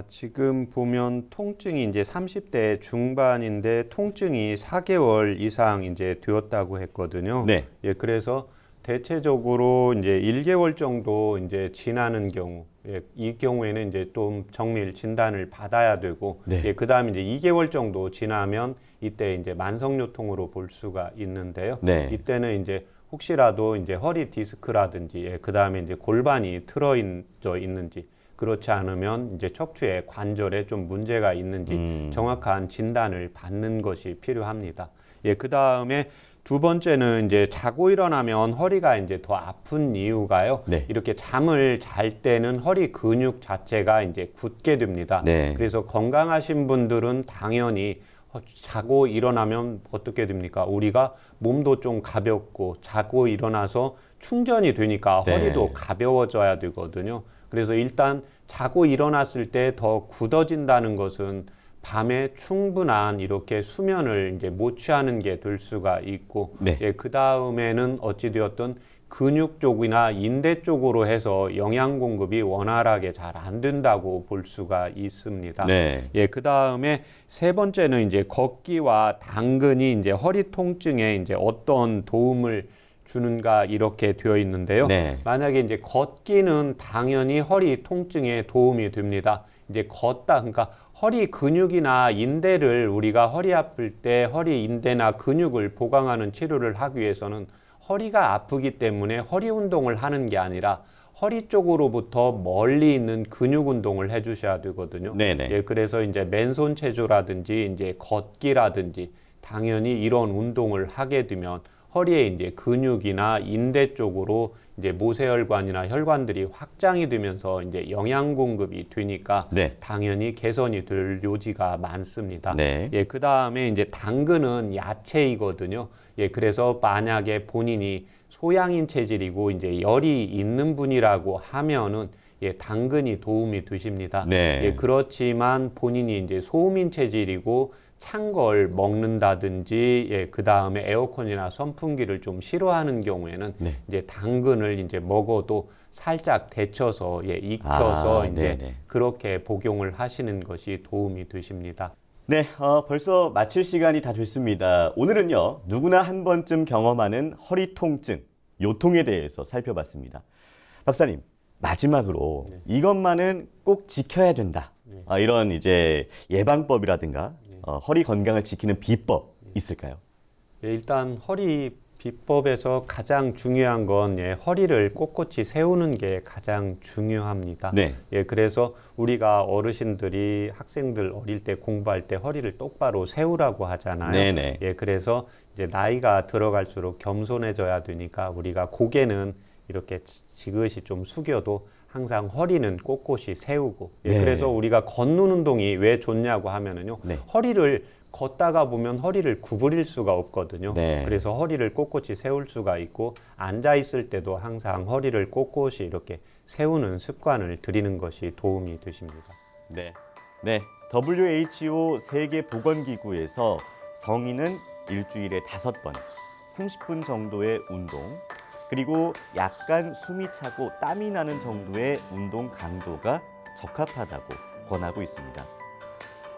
지금 보면 통증이 이제 30대 중반인데 통증이 4개월 이상 이제 되었다고 했거든요. 네. 예, 그래서 대체적으로 이제 1개월 정도 이제 지나는 경우, 이 경우에는 이제 좀 정밀 진단을 받아야 되고, 네. 그다음에 이제 2개월 정도 지나면 이때 이제 만성요통으로 볼 수가 있는데요. 네. 이때는 이제 혹시라도 이제 허리 디스크라든지, 그다음에 이제 골반이 틀어져 있는지, 그렇지 않으면 이제 척추의 관절에 좀 문제가 있는지 정확한 진단을 받는 것이 필요합니다. 예, 그 다음에 두 번째는 이제 자고 일어나면 허리가 이제 더 아픈 이유가요. 네. 이렇게 잠을 잘 때는 허리 근육 자체가 이제 굳게 됩니다. 네. 그래서 건강하신 분들은 당연히 자고 일어나면 어떻게 됩니까? 우리가 몸도 좀 가볍고 자고 일어나서 충전이 되니까 네. 허리도 가벼워져야 되거든요. 그래서 일단 자고 일어났을 때 더 굳어진다는 것은 밤에 충분한 이렇게 수면을 이제 못 취하는 게 될 수가 있고, 네. 그 다음에는 어찌되었든 근육 쪽이나 인대 쪽으로 해서 영양 공급이 원활하게 잘 안 된다고 볼 수가 있습니다. 네. 예, 그 다음에 세 번째는 이제 걷기와 당근이 이제 허리 통증에 이제 어떤 도움을 주는가 이렇게 되어 있는데요. 네. 만약에 이제 걷기는 당연히 허리 통증에 도움이 됩니다. 이제 걷다, 그러니까 허리 근육이나 인대를 우리가 허리 아플 때 허리 인대나 근육을 보강하는 치료를 하기 위해서는 허리가 아프기 때문에 허리 운동을 하는 게 아니라 허리 쪽으로부터 멀리 있는 근육 운동을 해주셔야 되거든요. 네네. 예, 그래서 이제 맨손 체조라든지 이제 걷기라든지 당연히 이런 운동을 하게 되면 허리에 이제 근육이나 인대 쪽으로 이제 모세혈관이나 혈관들이 확장이 되면서 이제 영양 공급이 되니까 네. 당연히 개선이 될 요지가 많습니다. 네. 예, 그 다음에 이제 당근은 야채이거든요. 예, 그래서 만약에 본인이 소양인 체질이고 이제 열이 있는 분이라고 하면은 예, 당근이 도움이 되십니다. 네. 예, 그렇지만 본인이 이제 소음인 체질이고 찬 걸 먹는다든지, 예, 그 다음에 에어컨이나 선풍기를 좀 싫어하는 경우에는 네. 이제 당근을 이제 먹어도 살짝 데쳐서, 예, 익혀서 이제 네네. 그렇게 복용을 하시는 것이 도움이 되십니다. 네, 벌써 마칠 시간이 다 됐습니다. 오늘은요, 누구나 한 번쯤 경험하는 허리 통증, 요통에 대해서 살펴봤습니다. 박사님, 마지막으로 네. 이것만은 꼭 지켜야 된다. 네. 이런 이제 예방법이라든가 네. 허리 건강을 지키는 비법 있을까요? 예, 일단 허리 비법에서 가장 중요한 건, 예, 허리를 꼿꼿이 세우는 게 가장 중요합니다. 네. 예, 그래서 우리가 어르신들이 학생들 어릴 때 공부할 때 허리를 똑바로 세우라고 하잖아요. 네네. 예, 그래서 이제 나이가 들어갈수록 겸손해져야 되니까 우리가 고개는 이렇게 지그시 좀 숙여도 항상 허리는 꼿꼿이 세우고, 예, 네. 그래서 우리가 걷는 운동이 왜 좋냐고 하면은요, 네. 허리를 걷다가 보면 허리를 구부릴 수가 없거든요. 네. 그래서 허리를 꼿꼿이 세울 수가 있고, 앉아 있을 때도 항상 허리를 꼿꼿이 이렇게 세우는 습관을 들이는 것이 도움이 되십니다. 네. 네. WHO 세계보건기구에서 성인은 일주일에 5번, 30분 정도의 운동, 그리고 약간 숨이 차고 땀이 나는 정도의 운동 강도가 적합하다고 권하고 있습니다.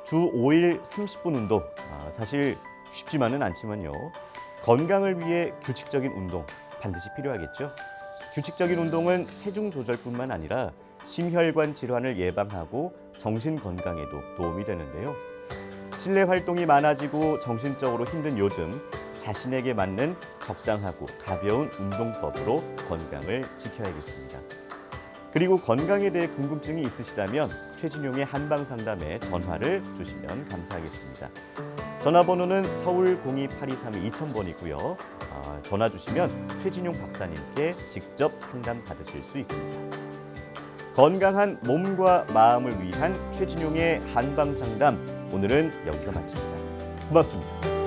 주 5일 30분 운동, 사실 쉽지만은 않지만요. 건강을 위해 규칙적인 운동 반드시 필요하겠죠. 규칙적인 운동은 체중 조절뿐만 아니라 심혈관 질환을 예방하고 정신 건강에도 도움이 되는데요. 실내 활동이 많아지고 정신적으로 힘든 요즘, 자신에게 맞는 적당하고 가벼운 운동법으로 건강을 지켜야겠습니다. 그리고 건강에 대해 궁금증이 있으시다면 최진용의 한방상담에 전화를 주시면 감사하겠습니다. 전화번호는 서울 02-8232-2000번이고요. 전화 주시면 최진용 박사님께 직접 상담 받으실 수 있습니다. 건강한 몸과 마음을 위한 최진용의 한방상담, 오늘은 여기서 마칩니다. 고맙습니다.